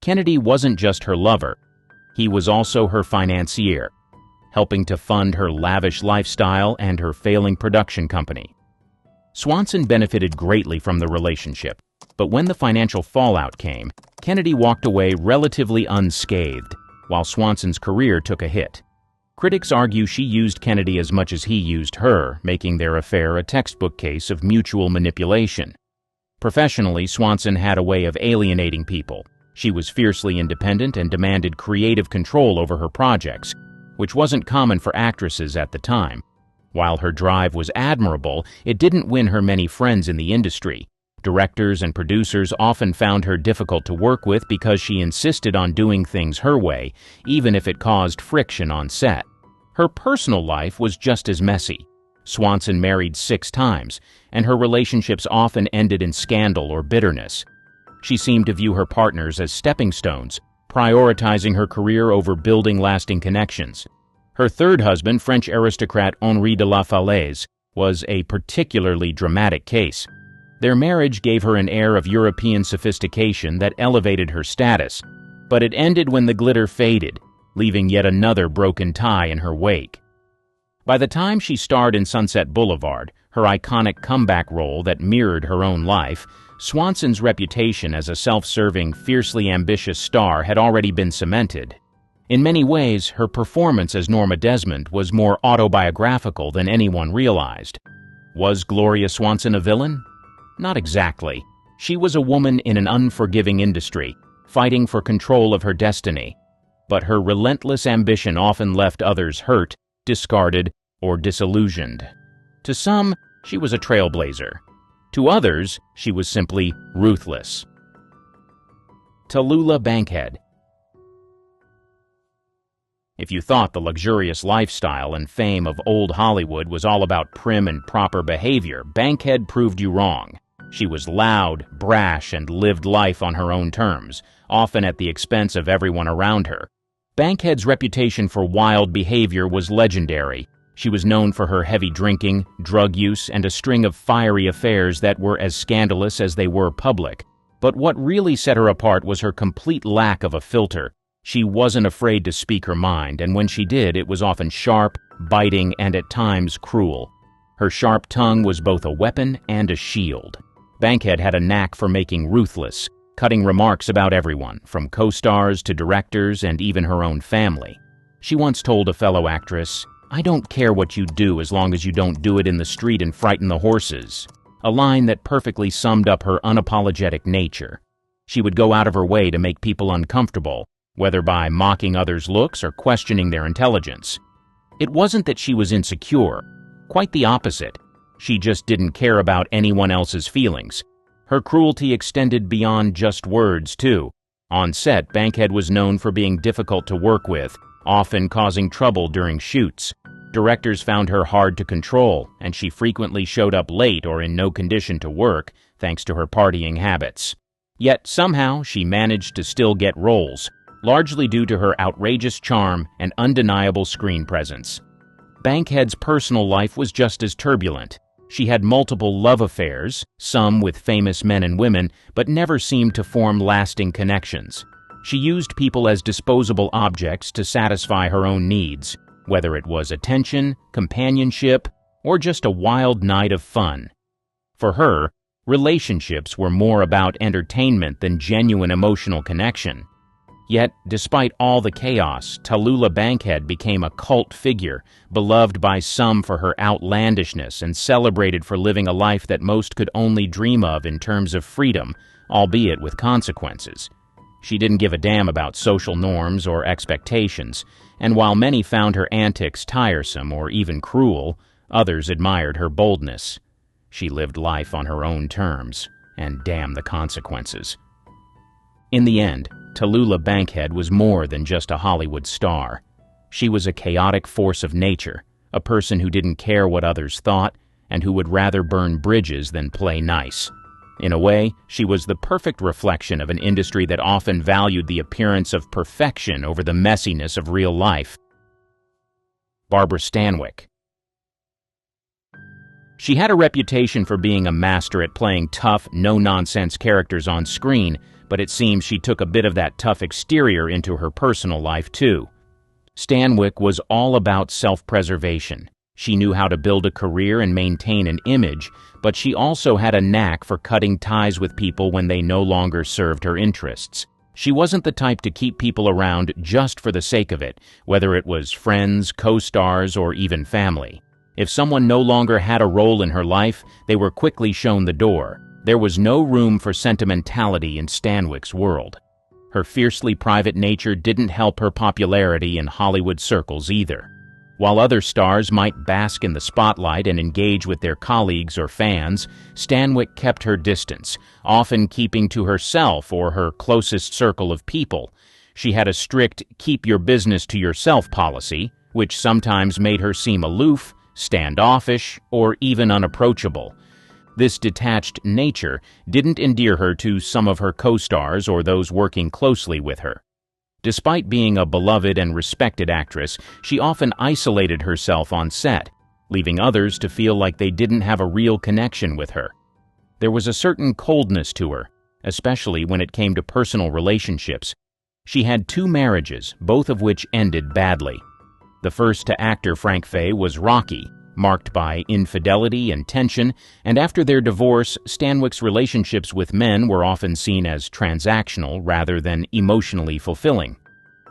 Kennedy wasn't just her lover. He was also her financier, helping to fund her lavish lifestyle and her failing production company. Swanson benefited greatly from the relationship, but when the financial fallout came, Kennedy walked away relatively unscathed, while Swanson's career took a hit. Critics argue she used Kennedy as much as he used her, making their affair a textbook case of mutual manipulation. Professionally, Swanson had a way of alienating people. She was fiercely independent and demanded creative control over her projects, which wasn't common for actresses at the time. While her drive was admirable, it didn't win her many friends in the industry. Directors and producers often found her difficult to work with because she insisted on doing things her way, even if it caused friction on set. Her personal life was just as messy. Swanson married 6 times, and her relationships often ended in scandal or bitterness. She seemed to view her partners as stepping stones, prioritizing her career over building lasting connections. Her third husband, French aristocrat Henri de la Falaise, was a particularly dramatic case. Their marriage gave her an air of European sophistication that elevated her status, but it ended when the glitter faded, leaving yet another broken tie in her wake. By the time she starred in Sunset Boulevard, her iconic comeback role that mirrored her own life, Swanson's reputation as a self-serving, fiercely ambitious star had already been cemented. In many ways, her performance as Norma Desmond was more autobiographical than anyone realized. Was Gloria Swanson a villain? Not exactly. She was a woman in an unforgiving industry, fighting for control of her destiny. But her relentless ambition often left others hurt, discarded, or disillusioned. To some, she was a trailblazer. To others, she was simply ruthless. Tallulah Bankhead. If you thought the luxurious lifestyle and fame of old Hollywood was all about prim and proper behavior, Bankhead proved you wrong. She was loud, brash, and lived life on her own terms, often at the expense of everyone around her. Bankhead's reputation for wild behavior was legendary. She was known for her heavy drinking, drug use, and a string of fiery affairs that were as scandalous as they were public. But what really set her apart was her complete lack of a filter. She wasn't afraid to speak her mind, and when she did, it was often sharp, biting, and at times cruel. Her sharp tongue was both a weapon and a shield. Bankhead had a knack for making ruthless, cutting remarks about everyone, from co-stars to directors and even her own family. She once told a fellow actress, "I don't care what you do as long as you don't do it in the street and frighten the horses," a line that perfectly summed up her unapologetic nature. She would go out of her way to make people uncomfortable, whether by mocking others' looks or questioning their intelligence. It wasn't that she was insecure, quite the opposite. She just didn't care about anyone else's feelings. Her cruelty extended beyond just words, too. On set, Bankhead was known for being difficult to work with, often causing trouble during shoots. Directors found her hard to control, and she frequently showed up late or in no condition to work, thanks to her partying habits. Yet somehow she managed to still get roles, largely due to her outrageous charm and undeniable screen presence. Bankhead's personal life was just as turbulent. She had multiple love affairs, some with famous men and women, but never seemed to form lasting connections. She used people as disposable objects to satisfy her own needs, whether it was attention, companionship, or just a wild night of fun. For her, relationships were more about entertainment than genuine emotional connection. Yet, despite all the chaos, Tallulah Bankhead became a cult figure, beloved by some for her outlandishness and celebrated for living a life that most could only dream of in terms of freedom, albeit with consequences. She didn't give a damn about social norms or expectations, and while many found her antics tiresome or even cruel, others admired her boldness. She lived life on her own terms, and damn the consequences. In the end, Tallulah Bankhead was more than just a Hollywood star. She was a chaotic force of nature, a person who didn't care what others thought, and who would rather burn bridges than play nice. In a way, she was the perfect reflection of an industry that often valued the appearance of perfection over the messiness of real life. Barbara Stanwyck. She had a reputation for being a master at playing tough, no-nonsense characters on screen, but it seems she took a bit of that tough exterior into her personal life, too. Stanwyck was all about self-preservation. She knew how to build a career and maintain an image, but she also had a knack for cutting ties with people when they no longer served her interests. She wasn't the type to keep people around just for the sake of it, whether it was friends, co-stars, or even family. If someone no longer had a role in her life, they were quickly shown the door. There was no room for sentimentality in Stanwyck's world. Her fiercely private nature didn't help her popularity in Hollywood circles either. While other stars might bask in the spotlight and engage with their colleagues or fans, Stanwyck kept her distance, often keeping to herself or her closest circle of people. She had a strict keep your business to yourself policy, which sometimes made her seem aloof, standoffish, or even unapproachable. This detached nature didn't endear her to some of her co-stars or those working closely with her. Despite being a beloved and respected actress, she often isolated herself on set, leaving others to feel like they didn't have a real connection with her. There was a certain coldness to her, especially when it came to personal relationships. She had 2 marriages, both of which ended badly. The first to actor Frank Fay was rocky, marked by infidelity and tension, and after their divorce, Stanwyck's relationships with men were often seen as transactional rather than emotionally fulfilling.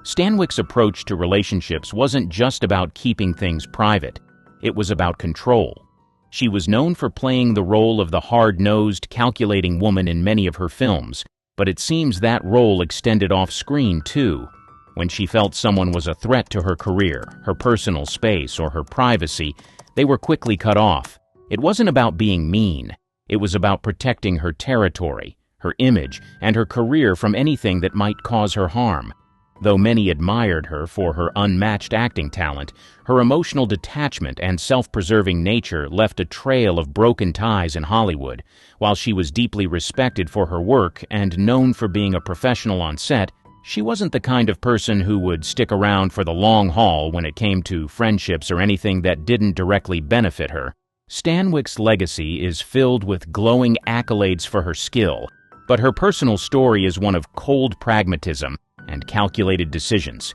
Stanwyck's approach to relationships wasn't just about keeping things private. It was about control. She was known for playing the role of the hard-nosed, calculating woman in many of her films, but it seems that role extended off-screen too. When she felt someone was a threat to her career, her personal space, or her privacy, they were quickly cut off. It wasn't about being mean. It was about protecting her territory, her image, and her career from anything that might cause her harm. Though many admired her for her unmatched acting talent, her emotional detachment and self-preserving nature left a trail of broken ties in Hollywood. While she was deeply respected for her work and known for being a professional on set, she wasn't the kind of person who would stick around for the long haul when it came to friendships or anything that didn't directly benefit her. Stanwyck's legacy is filled with glowing accolades for her skill, but her personal story is one of cold pragmatism and calculated decisions.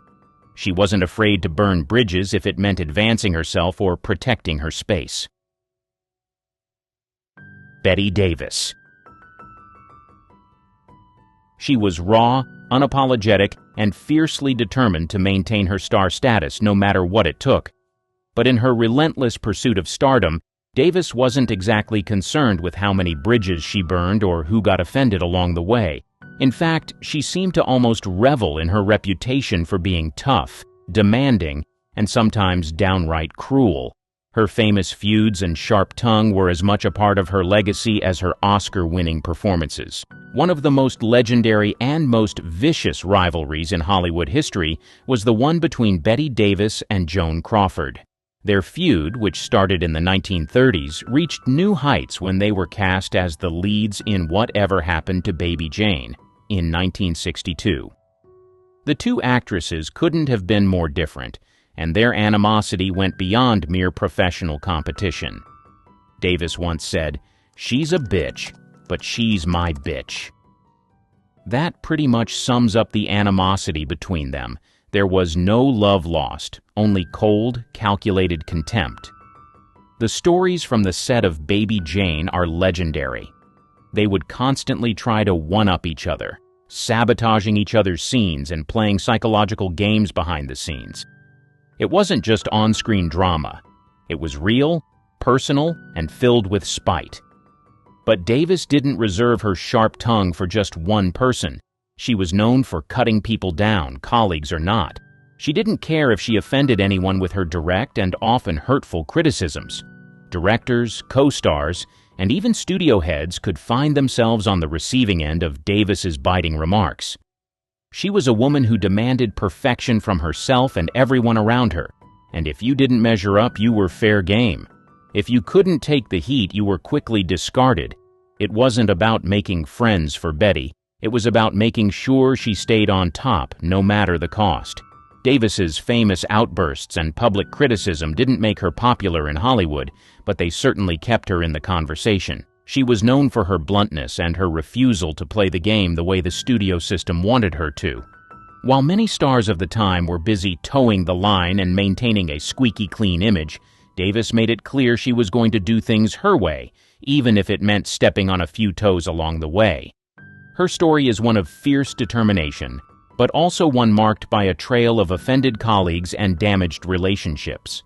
She wasn't afraid to burn bridges if it meant advancing herself or protecting her space. Bette Davis. She was raw, unapologetic, and fiercely determined to maintain her star status no matter what it took. But in her relentless pursuit of stardom, Davis wasn't exactly concerned with how many bridges she burned or who got offended along the way. In fact, she seemed to almost revel in her reputation for being tough, demanding, and sometimes downright cruel. Her famous feuds and sharp tongue were as much a part of her legacy as her Oscar-winning performances. One of the most legendary and most vicious rivalries in Hollywood history was the one between Bette Davis and Joan Crawford. Their feud, which started in the 1930s, reached new heights when they were cast as the leads in Whatever Happened to Baby Jane in 1962. The 2 actresses couldn't have been more different, and their animosity went beyond mere professional competition. Davis once said, "She's a bitch, but she's my bitch." That pretty much sums up the animosity between them. There was no love lost, only cold, calculated contempt. The stories from the set of Baby Jane are legendary. They would constantly try to one-up each other, sabotaging each other's scenes and playing psychological games behind the scenes. It wasn't just on-screen drama. It was real, personal, and filled with spite. But Davis didn't reserve her sharp tongue for just one person. She was known for cutting people down, colleagues or not. She didn't care if she offended anyone with her direct and often hurtful criticisms. Directors, co-stars, and even studio heads could find themselves on the receiving end of Davis's biting remarks. She was a woman who demanded perfection from herself and everyone around her, and if you didn't measure up, you were fair game. If you couldn't take the heat, you were quickly discarded. It wasn't about making friends for Bette. It was about making sure she stayed on top, no matter the cost. Davis's famous outbursts and public criticism didn't make her popular in Hollywood, but they certainly kept her in the conversation. She was known for her bluntness and her refusal to play the game the way the studio system wanted her to. While many stars of the time were busy towing the line and maintaining a squeaky clean image, Davis made it clear she was going to do things her way, even if it meant stepping on a few toes along the way. Her story is one of fierce determination, but also one marked by a trail of offended colleagues and damaged relationships.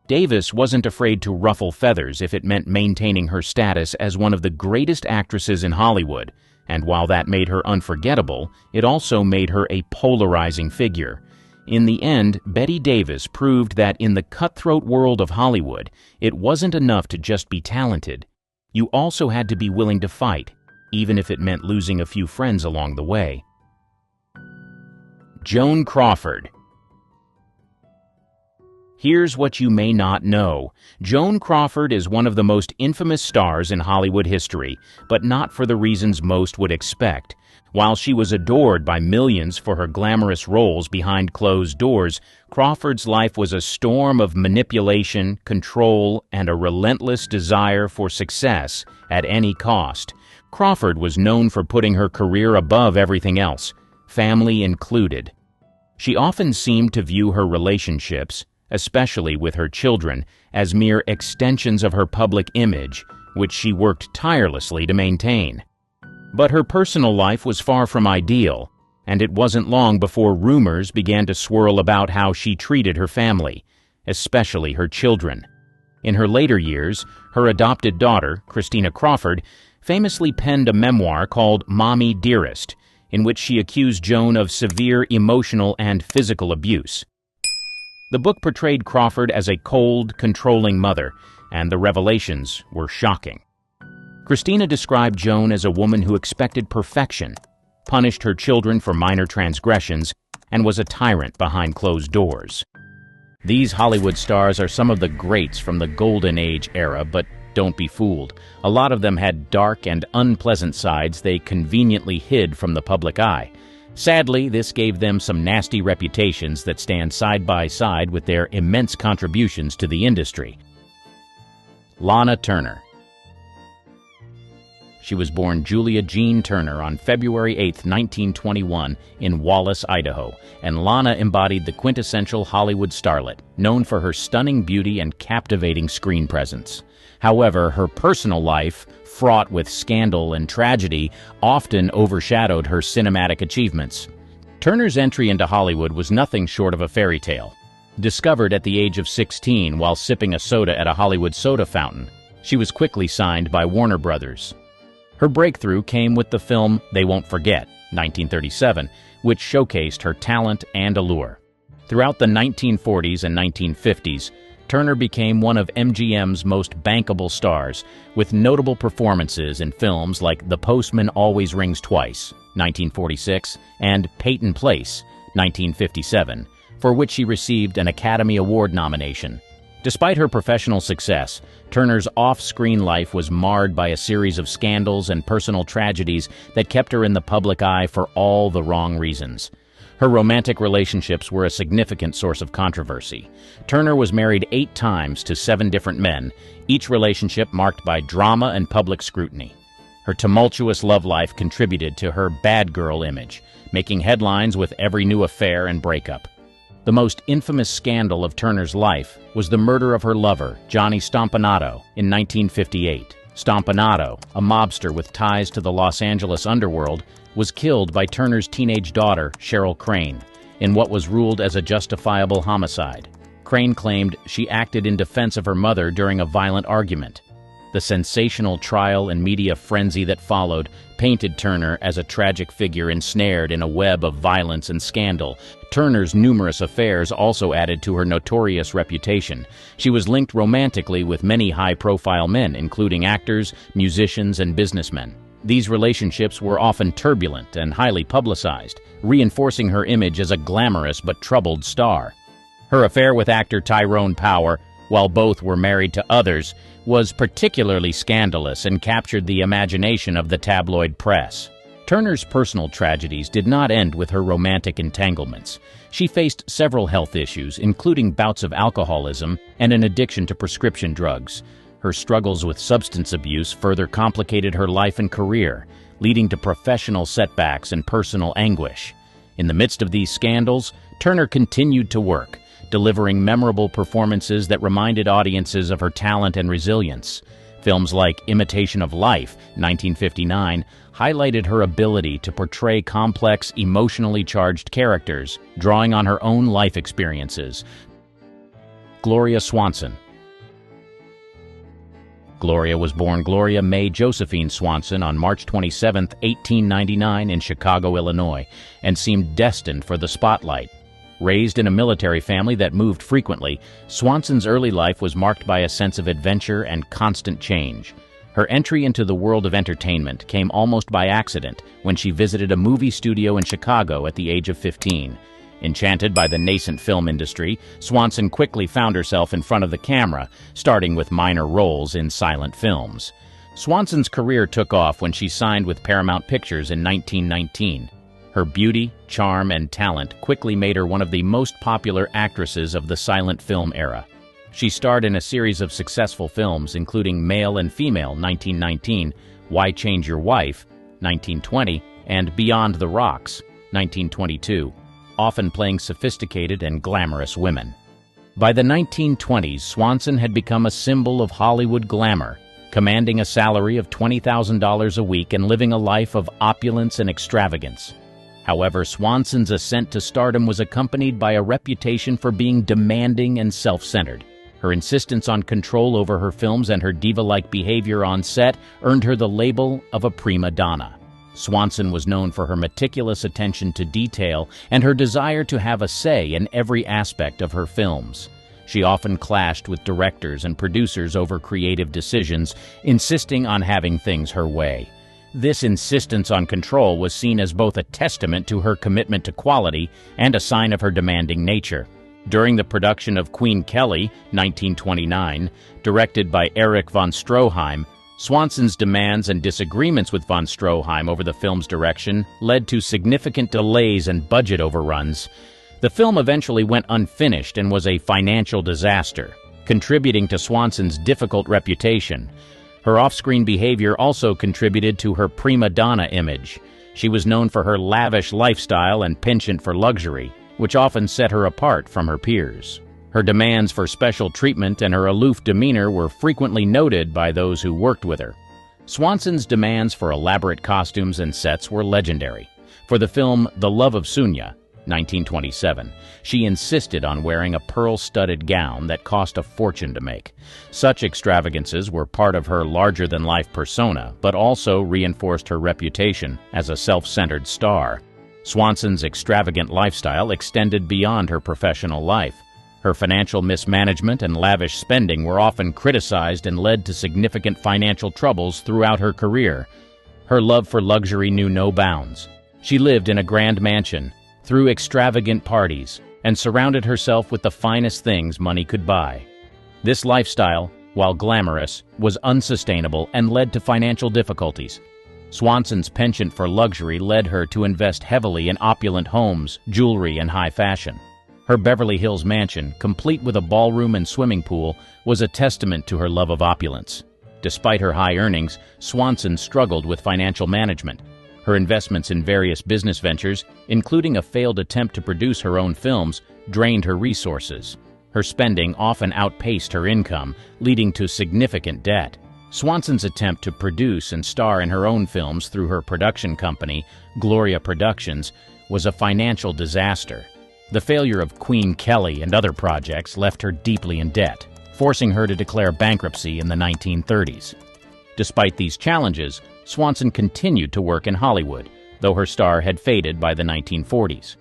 Davis wasn't afraid to ruffle feathers if it meant maintaining her status as one of the greatest actresses in Hollywood, and while that made her unforgettable, it also made her a polarizing figure. In the end, Bette Davis proved that in the cutthroat world of Hollywood, it wasn't enough to just be talented. You also had to be willing to fight, even if it meant losing a few friends along the way. Joan Crawford. Here's what you may not know. Joan Crawford is one of the most infamous stars in Hollywood history, but not for the reasons most would expect. While she was adored by millions for her glamorous roles behind closed doors, Crawford's life was a storm of manipulation, control, and a relentless desire for success at any cost. Crawford was known for putting her career above everything else, family included. She often seemed to view her relationships, especially with her children, as mere extensions of her public image, which she worked tirelessly to maintain. But her personal life was far from ideal, and it wasn't long before rumors began to swirl about how she treated her family, especially her children. In her later years, her adopted daughter, Christina Crawford, famously penned a memoir called Mommy Dearest, in which she accused Joan of severe emotional and physical abuse. The book portrayed Crawford as a cold, controlling mother, and the revelations were shocking. Christina described Joan as a woman who expected perfection, punished her children for minor transgressions, and was a tyrant behind closed doors. These Hollywood stars are some of the greats from the Golden Age era, but don't be fooled. A lot of them had dark and unpleasant sides they conveniently hid from the public eye. Sadly, this gave them some nasty reputations that stand side by side with their immense contributions to the industry. Lana Turner. She was born Julia Jean Turner on February 8, 1921, in Wallace, Idaho, and Lana embodied the quintessential Hollywood starlet, known for her stunning beauty and captivating screen presence. However, her personal life, fraught with scandal and tragedy, often overshadowed her cinematic achievements. Turner's entry into Hollywood was nothing short of a fairy tale. Discovered at the age of 16 while sipping a soda at a Hollywood soda fountain, she was quickly signed by Warner Brothers. Her breakthrough came with the film They Won't Forget, 1937, which showcased her talent and allure. Throughout the 1940s and 1950s, Turner became one of MGM's most bankable stars, with notable performances in films like The Postman Always Rings Twice, 1946, and Peyton Place, 1957, for which she received an Academy Award nomination. Despite her professional success, Turner's off-screen life was marred by a series of scandals and personal tragedies that kept her in the public eye for all the wrong reasons. Her romantic relationships were a significant source of controversy. Turner was married 8 times to 7 different men, each relationship marked by drama and public scrutiny. Her tumultuous love life contributed to her bad girl image, making headlines with every new affair and breakup. The most infamous scandal of Turner's life was the murder of her lover, Johnny Stompanato, in 1958. Stompanato, a mobster with ties to the Los Angeles underworld, was killed by Turner's teenage daughter, Cheryl Crane, in what was ruled as a justifiable homicide. Crane claimed she acted in defense of her mother during a violent argument. The sensational trial and media frenzy that followed painted Turner as a tragic figure ensnared in a web of violence and scandal. Turner's numerous affairs also added to her notorious reputation. She was linked romantically with many high-profile men, including actors, musicians, and businessmen. These relationships were often turbulent and highly publicized, reinforcing her image as a glamorous but troubled star. Her affair with actor Tyrone Power, while both were married to others, was particularly scandalous and captured the imagination of the tabloid press. Turner's personal tragedies did not end with her romantic entanglements. She faced several health issues, including bouts of alcoholism and an addiction to prescription drugs. Her struggles with substance abuse further complicated her life and career, leading to professional setbacks and personal anguish. In the midst of these scandals, Turner continued to work, delivering memorable performances that reminded audiences of her talent and resilience. Films like Imitation of Life, 1959, highlighted her ability to portray complex, emotionally charged characters, drawing on her own life experiences. Gloria Swanson. Gloria was born Gloria Mae Josephine Swanson on March 27, 1899, in Chicago, Illinois, and seemed destined for the spotlight. Raised in a military family that moved frequently, Swanson's early life was marked by a sense of adventure and constant change. Her entry into the world of entertainment came almost by accident when she visited a movie studio in Chicago at the age of 15. Enchanted by the nascent film industry, Swanson quickly found herself in front of the camera, starting with minor roles in silent films. Swanson's career took off when she signed with Paramount Pictures in 1919. Her beauty, charm, and talent quickly made her one of the most popular actresses of the silent film era. She starred in a series of successful films, including Male and Female, 1919, Why Change Your Wife, 1920, and Beyond the Rocks, 1922, often playing sophisticated and glamorous women. By the 1920s, Swanson had become a symbol of Hollywood glamour, commanding a salary of $20,000 a week and living a life of opulence and extravagance. However, Swanson's ascent to stardom was accompanied by a reputation for being demanding and self-centered. Her insistence on control over her films and her diva-like behavior on set earned her the label of a prima donna. Swanson was known for her meticulous attention to detail and her desire to have a say in every aspect of her films. She often clashed with directors and producers over creative decisions, insisting on having things her way. This insistence on control was seen as both a testament to her commitment to quality and a sign of her demanding nature. During the production of Queen Kelly, 1929, directed by Erich von Stroheim, Swanson's demands and disagreements with von Stroheim over the film's direction led to significant delays and budget overruns. The film eventually went unfinished and was a financial disaster, contributing to Swanson's difficult reputation. Her off-screen behavior also contributed to her prima donna image. She was known for her lavish lifestyle and penchant for luxury, which often set her apart from her peers. Her demands for special treatment and her aloof demeanor were frequently noted by those who worked with her. Swanson's demands for elaborate costumes and sets were legendary. For the film The Love of Sunya, 1927, she insisted on wearing a pearl-studded gown that cost a fortune to make. Such extravagances were part of her larger-than-life persona, but also reinforced her reputation as a self-centered star. Swanson's extravagant lifestyle extended beyond her professional life. Her financial mismanagement and lavish spending were often criticized and led to significant financial troubles throughout her career. Her love for luxury knew no bounds. She lived in a grand mansion, threw extravagant parties, and surrounded herself with the finest things money could buy. This lifestyle, while glamorous, was unsustainable and led to financial difficulties. Swanson's penchant for luxury led her to invest heavily in opulent homes, jewelry, and high fashion. Her Beverly Hills mansion, complete with a ballroom and swimming pool, was a testament to her love of opulence. Despite her high earnings, Swanson struggled with financial management. Her investments in various business ventures, including a failed attempt to produce her own films, drained her resources. Her spending often outpaced her income, leading to significant debt. Swanson's attempt to produce and star in her own films through her production company, Gloria Productions, was a financial disaster. The failure of Queen Kelly and other projects left her deeply in debt, forcing her to declare bankruptcy in the 1930s. Despite these challenges, Swanson continued to work in Hollywood, though her star had faded by the 1940s.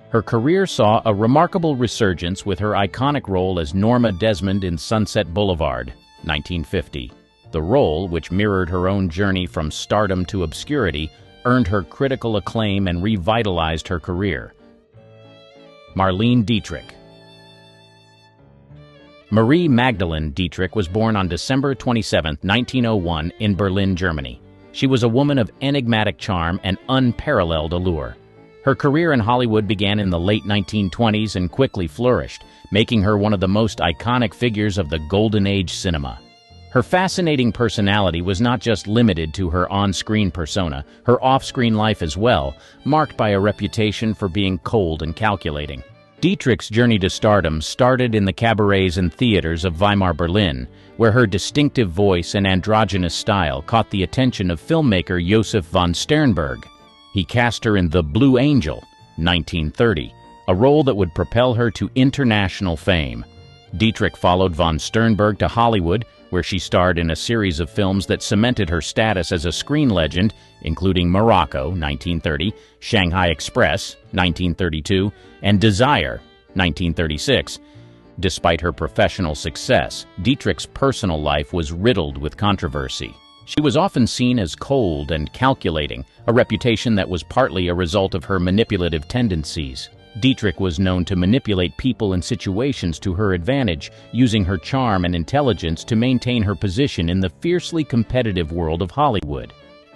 Her career saw a remarkable resurgence with her iconic role as Norma Desmond in Sunset Boulevard, 1950. The role, which mirrored her own journey from stardom to obscurity, earned her critical acclaim and revitalized her career. Marlene Dietrich. Marie Magdalene Dietrich was born on December 27, 1901, in Berlin, Germany. She was a woman of enigmatic charm and unparalleled allure. Her career in Hollywood began in the late 1920s and quickly flourished, making her one of the most iconic figures of the Golden Age cinema. Her fascinating personality was not just limited to her on-screen persona, her off-screen life as well, marked by a reputation for being cold and calculating. Dietrich's journey to stardom started in the cabarets and theaters of Weimar Berlin, where her distinctive voice and androgynous style caught the attention of filmmaker Josef von Sternberg. He cast her in The Blue Angel, 1930, a role that would propel her to international fame. Dietrich followed von Sternberg to Hollywood, where she starred in a series of films that cemented her status as a screen legend, including Morocco, 1930, Shanghai Express, 1932, and Desire, 1936. Despite her professional success, Dietrich's personal life was riddled with controversy. She was often seen as cold and calculating, a reputation that was partly a result of her manipulative tendencies. Dietrich was known to manipulate people and situations to her advantage, using her charm and intelligence to maintain her position in the fiercely competitive world of Hollywood.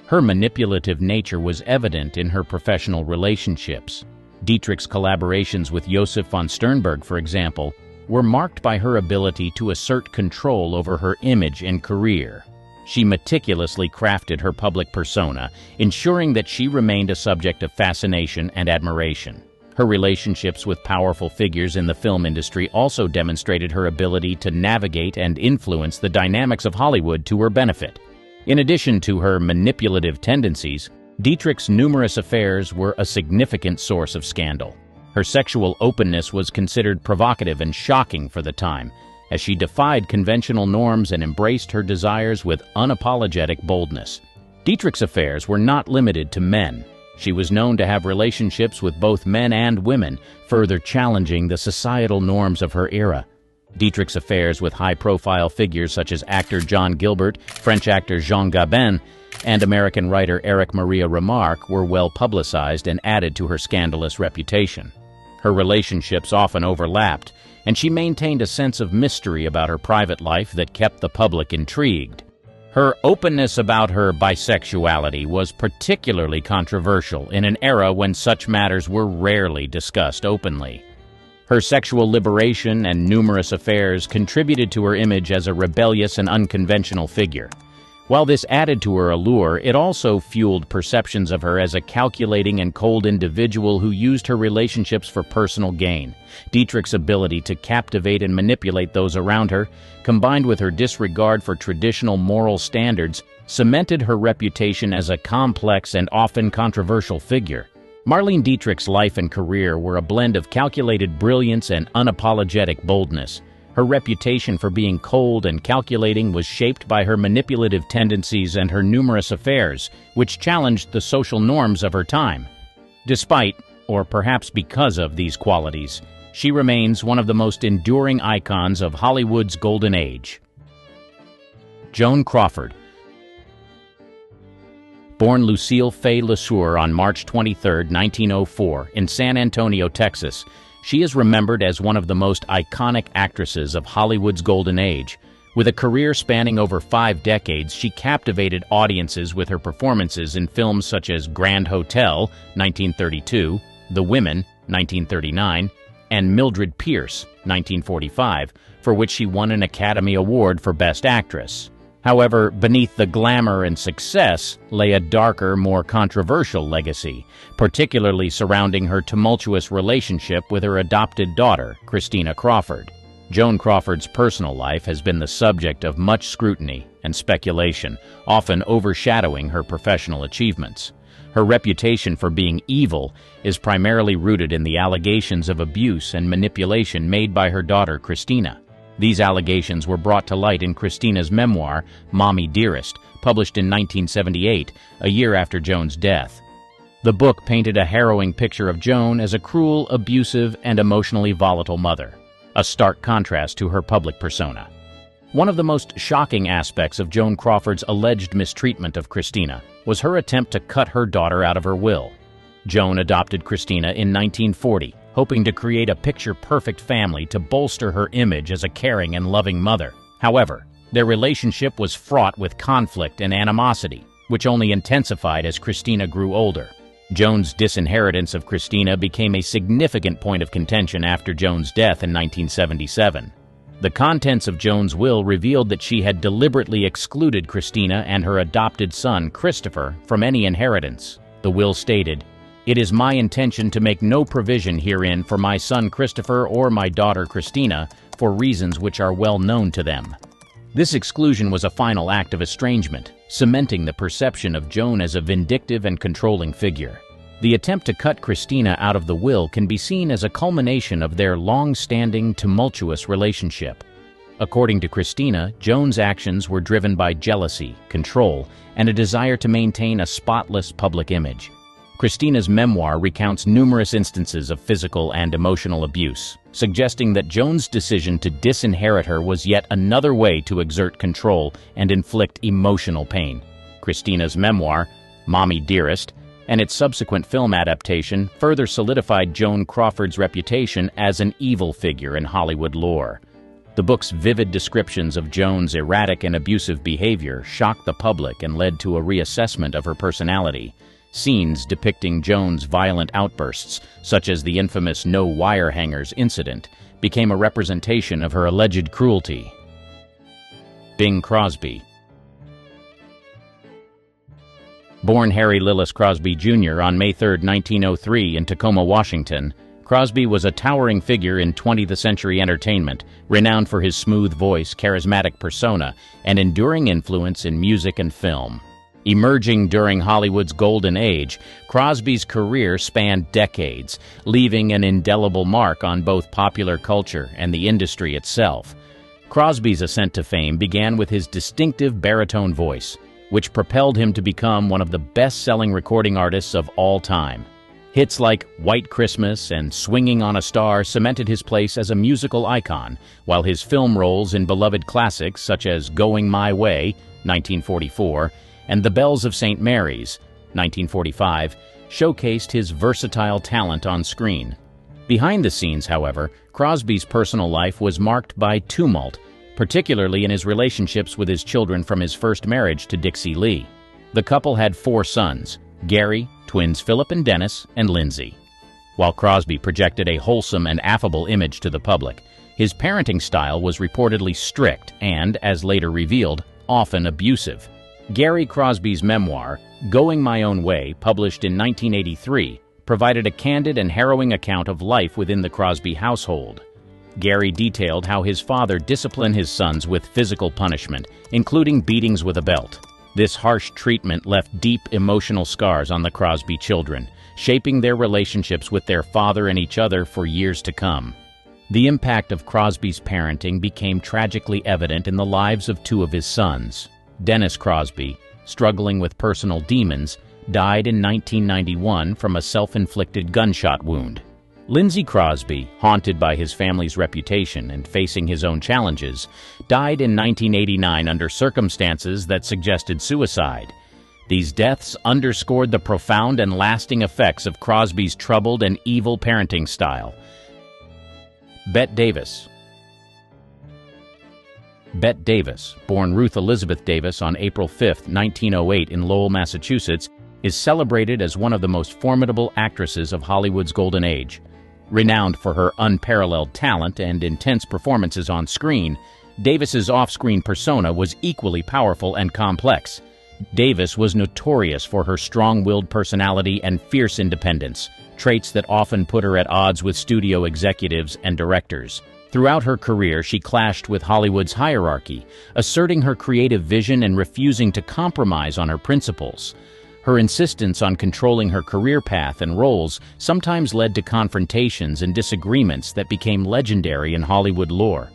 Her manipulative nature was evident in her professional relationships. Dietrich's collaborations with Josef von Sternberg, for example, were marked by her ability to assert control over her image and career. She meticulously crafted her public persona, ensuring that she remained a subject of fascination and admiration. Her relationships with powerful figures in the film industry also demonstrated her ability to navigate and influence the dynamics of Hollywood to her benefit. In addition to her manipulative tendencies, Dietrich's numerous affairs were a significant source of scandal. Her sexual openness was considered provocative and shocking for the time, as she defied conventional norms and embraced her desires with unapologetic boldness. Dietrich's affairs were not limited to men. She was known to have relationships with both men and women, further challenging the societal norms of her era. Dietrich's affairs with high-profile figures such as actor John Gilbert, French actor Jean Gabin, and American writer Éric Maria Remarque were well publicized and added to her scandalous reputation. Her relationships often overlapped, and she maintained a sense of mystery about her private life that kept the public intrigued. Her openness about her bisexuality was particularly controversial in an era when such matters were rarely discussed openly. Her sexual liberation and numerous affairs contributed to her image as a rebellious and unconventional figure. While this added to her allure, it also fueled perceptions of her as a calculating and cold individual who used her relationships for personal gain. Dietrich's ability to captivate and manipulate those around her, combined with her disregard for traditional moral standards, cemented her reputation as a complex and often controversial figure. Marlene Dietrich's life and career were a blend of calculated brilliance and unapologetic boldness. Her reputation for being cold and calculating was shaped by her manipulative tendencies and her numerous affairs, which challenged the social norms of her time. Despite, or perhaps because of, these qualities, she remains one of the most enduring icons of Hollywood's golden age. Joan Crawford. Born Lucille Fay LeSueur on March 23, 1904, in San Antonio, Texas, she is remembered as one of the most iconic actresses of Hollywood's golden age. With a career spanning over 5 decades, she captivated audiences with her performances in films such as Grand Hotel, 1932, The Women, 1939, and Mildred Pierce, 1945, for which she won an Academy Award for Best Actress. However, beneath the glamour and success lay a darker, more controversial legacy, particularly surrounding her tumultuous relationship with her adopted daughter, Christina Crawford. Joan Crawford's personal life has been the subject of much scrutiny and speculation, often overshadowing her professional achievements. Her reputation for being evil is primarily rooted in the allegations of abuse and manipulation made by her daughter, Christina. These allegations were brought to light in Christina's memoir, Mommy Dearest, published in 1978, a year after Joan's death. The book painted a harrowing picture of Joan as a cruel, abusive, and emotionally volatile mother, a stark contrast to her public persona. One of the most shocking aspects of Joan Crawford's alleged mistreatment of Christina was her attempt to cut her daughter out of her will. Joan adopted Christina in 1940, hoping to create a picture-perfect family to bolster her image as a caring and loving mother. However, their relationship was fraught with conflict and animosity, which only intensified as Christina grew older. Joan's disinheritance of Christina became a significant point of contention after Joan's death in 1977. The contents of Joan's will revealed that she had deliberately excluded Christina and her adopted son, Christopher, from any inheritance. The will stated, "It is my intention to make no provision herein for my son Christopher or my daughter Christina for reasons which are well known to them." This exclusion was a final act of estrangement, cementing the perception of Joan as a vindictive and controlling figure. The attempt to cut Christina out of the will can be seen as a culmination of their long-standing, tumultuous relationship. According to Christina, Joan's actions were driven by jealousy, control, and a desire to maintain a spotless public image. Christina's memoir recounts numerous instances of physical and emotional abuse, suggesting that Joan's decision to disinherit her was yet another way to exert control and inflict emotional pain. Christina's memoir, Mommy Dearest, and its subsequent film adaptation further solidified Joan Crawford's reputation as an evil figure in Hollywood lore. The book's vivid descriptions of Joan's erratic and abusive behavior shocked the public and led to a reassessment of her personality. Scenes depicting Joan's violent outbursts, such as the infamous No Wire Hangers incident, became a representation of her alleged cruelty. Bing Crosby. Born Harry Lillis Crosby, Jr. on May 3, 1903 in Tacoma, Washington, Crosby was a towering figure in 20th century entertainment, renowned for his smooth voice, charismatic persona, and enduring influence in music and film. Emerging during Hollywood's golden age, Crosby's career spanned decades, leaving an indelible mark on both popular culture and the industry itself. Crosby's ascent to fame began with his distinctive baritone voice, which propelled him to become one of the best-selling recording artists of all time. Hits like White Christmas and Swinging on a Star cemented his place as a musical icon, while his film roles in beloved classics such as Going My Way, 1944, and The Bells of St. Mary's, 1945, showcased his versatile talent on screen. Behind the scenes, however, Crosby's personal life was marked by tumult, particularly in his relationships with his children from his first marriage to Dixie Lee. The couple had 4 sons, Gary, twins Philip and Dennis, and Lindsay. While Crosby projected a wholesome and affable image to the public, his parenting style was reportedly strict and, as later revealed, often abusive. Gary Crosby's memoir, Going My Own Way, published in 1983, provided a candid and harrowing account of life within the Crosby household. Gary detailed how his father disciplined his sons with physical punishment, including beatings with a belt. This harsh treatment left deep emotional scars on the Crosby children, shaping their relationships with their father and each other for years to come. The impact of Crosby's parenting became tragically evident in the lives of 2 of his sons. Dennis Crosby, struggling with personal demons, died in 1991 from a self-inflicted gunshot wound. Lindsay Crosby, haunted by his family's reputation and facing his own challenges, died in 1989 under circumstances that suggested suicide. These deaths underscored the profound and lasting effects of Crosby's troubled and evil parenting style. Bette Davis. Bette Davis, born Ruth Elizabeth Davis on April 5, 1908 in Lowell, Massachusetts, is celebrated as one of the most formidable actresses of Hollywood's golden age. Renowned for her unparalleled talent and intense performances on screen, Davis's off-screen persona was equally powerful and complex. Davis was notorious for her strong-willed personality and fierce independence, traits that often put her at odds with studio executives and directors. Throughout her career, she clashed with Hollywood's hierarchy, asserting her creative vision and refusing to compromise on her principles. Her insistence on controlling her career path and roles sometimes led to confrontations and disagreements that became legendary in Hollywood lore.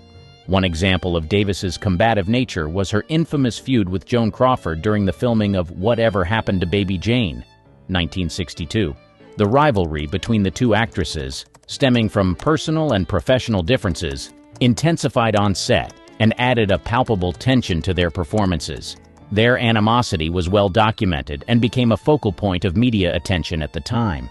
One example of Davis's combative nature was her infamous feud with Joan Crawford during the filming of Whatever Happened to Baby Jane, 1962. The rivalry between the 2 actresses, stemming from personal and professional differences, intensified on set and added a palpable tension to their performances. Their animosity was well documented and became a focal point of media attention at the time.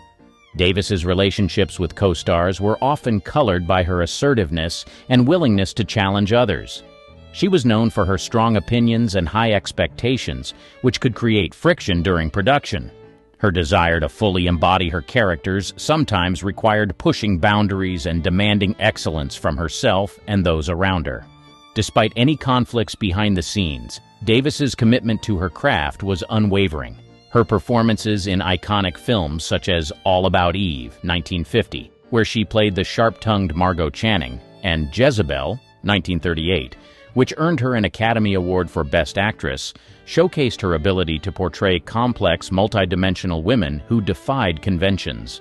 Davis's relationships with co-stars were often colored by her assertiveness and willingness to challenge others. She was known for her strong opinions and high expectations, which could create friction during production. Her desire to fully embody her characters sometimes required pushing boundaries and demanding excellence from herself and those around her. Despite any conflicts behind the scenes, Davis's commitment to her craft was unwavering. Her performances in iconic films such as All About Eve, 1950, where she played the sharp-tongued Margot Channing, and Jezebel, 1938, which earned her an Academy Award for Best Actress, showcased her ability to portray complex, multidimensional women who defied conventions.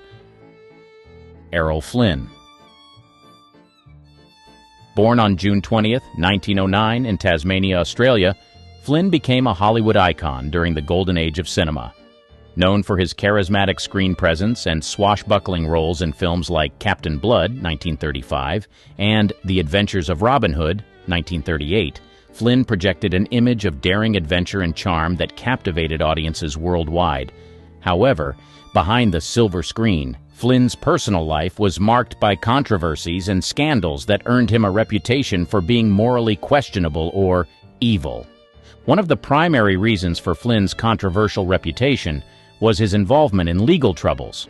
Errol Flynn. Born on June 20, 1909 in Tasmania, Australia, Flynn became a Hollywood icon during the golden age of cinema. Known for his charismatic screen presence and swashbuckling roles in films like Captain Blood, 1935, and The Adventures of Robin Hood, 1938, Flynn projected an image of daring adventure and charm that captivated audiences worldwide. However, behind the silver screen, Flynn's personal life was marked by controversies and scandals that earned him a reputation for being morally questionable or evil. One of the primary reasons for Flynn's controversial reputation was his involvement in legal troubles,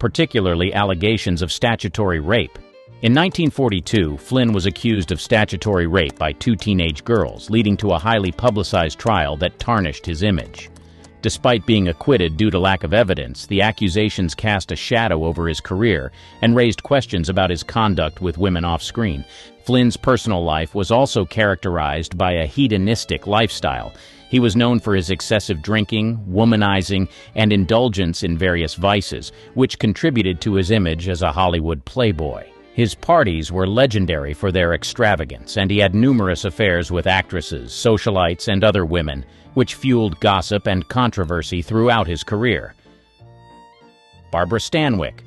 particularly allegations of statutory rape. In 1942, Flynn was accused of statutory rape by two teenage girls, leading to a highly publicized trial that tarnished his image. Despite being acquitted due to lack of evidence, the accusations cast a shadow over his career and raised questions about his conduct with women off-screen. Flynn's personal life was also characterized by a hedonistic lifestyle. He was known for his excessive drinking, womanizing, and indulgence in various vices, which contributed to his image as a Hollywood playboy. His parties were legendary for their extravagance, and he had numerous affairs with actresses, socialites, and other women, which fueled gossip and controversy throughout his career. Barbara Stanwyck.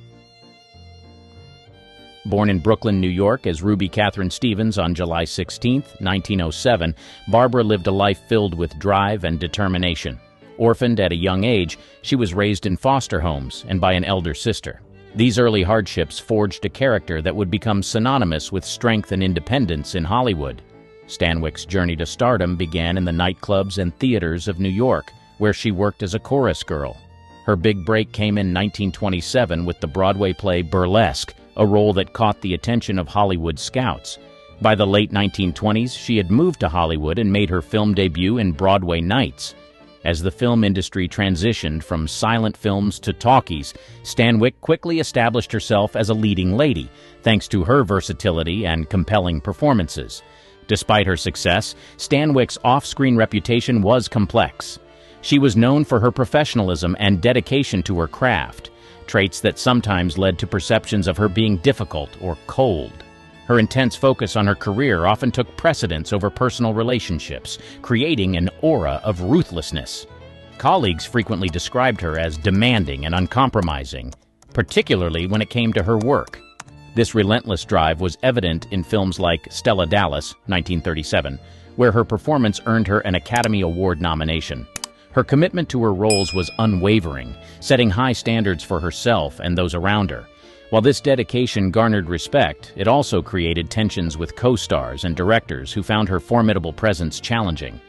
Born in Brooklyn, New York as Ruby Catherine Stevens on July 16, 1907, Barbara lived a life filled with drive and determination. Orphaned at a young age, she was raised in foster homes and by an elder sister. These early hardships forged a character that would become synonymous with strength and independence in Hollywood. Stanwyck's journey to stardom began in the nightclubs and theaters of New York, where she worked as a chorus girl. Her big break came in 1927 with the Broadway play Burlesque, a role that caught the attention of Hollywood scouts. By the late 1920s, she had moved to Hollywood and made her film debut in Broadway Nights. As the film industry transitioned from silent films to talkies, Stanwyck quickly established herself as a leading lady, thanks to her versatility and compelling performances. Despite her success, Stanwyck's off-screen reputation was complex. She was known for her professionalism and dedication to her craft, traits that sometimes led to perceptions of her being difficult or cold. Her intense focus on her career often took precedence over personal relationships, creating an aura of ruthlessness. Colleagues frequently described her as demanding and uncompromising, particularly when it came to her work. This relentless drive was evident in films like Stella Dallas, 1937, where her performance earned her an Academy Award nomination. Her commitment to her roles was unwavering, setting high standards for herself and those around her. While this dedication garnered respect, it also created tensions with co-stars and directors who found her formidable presence challenging.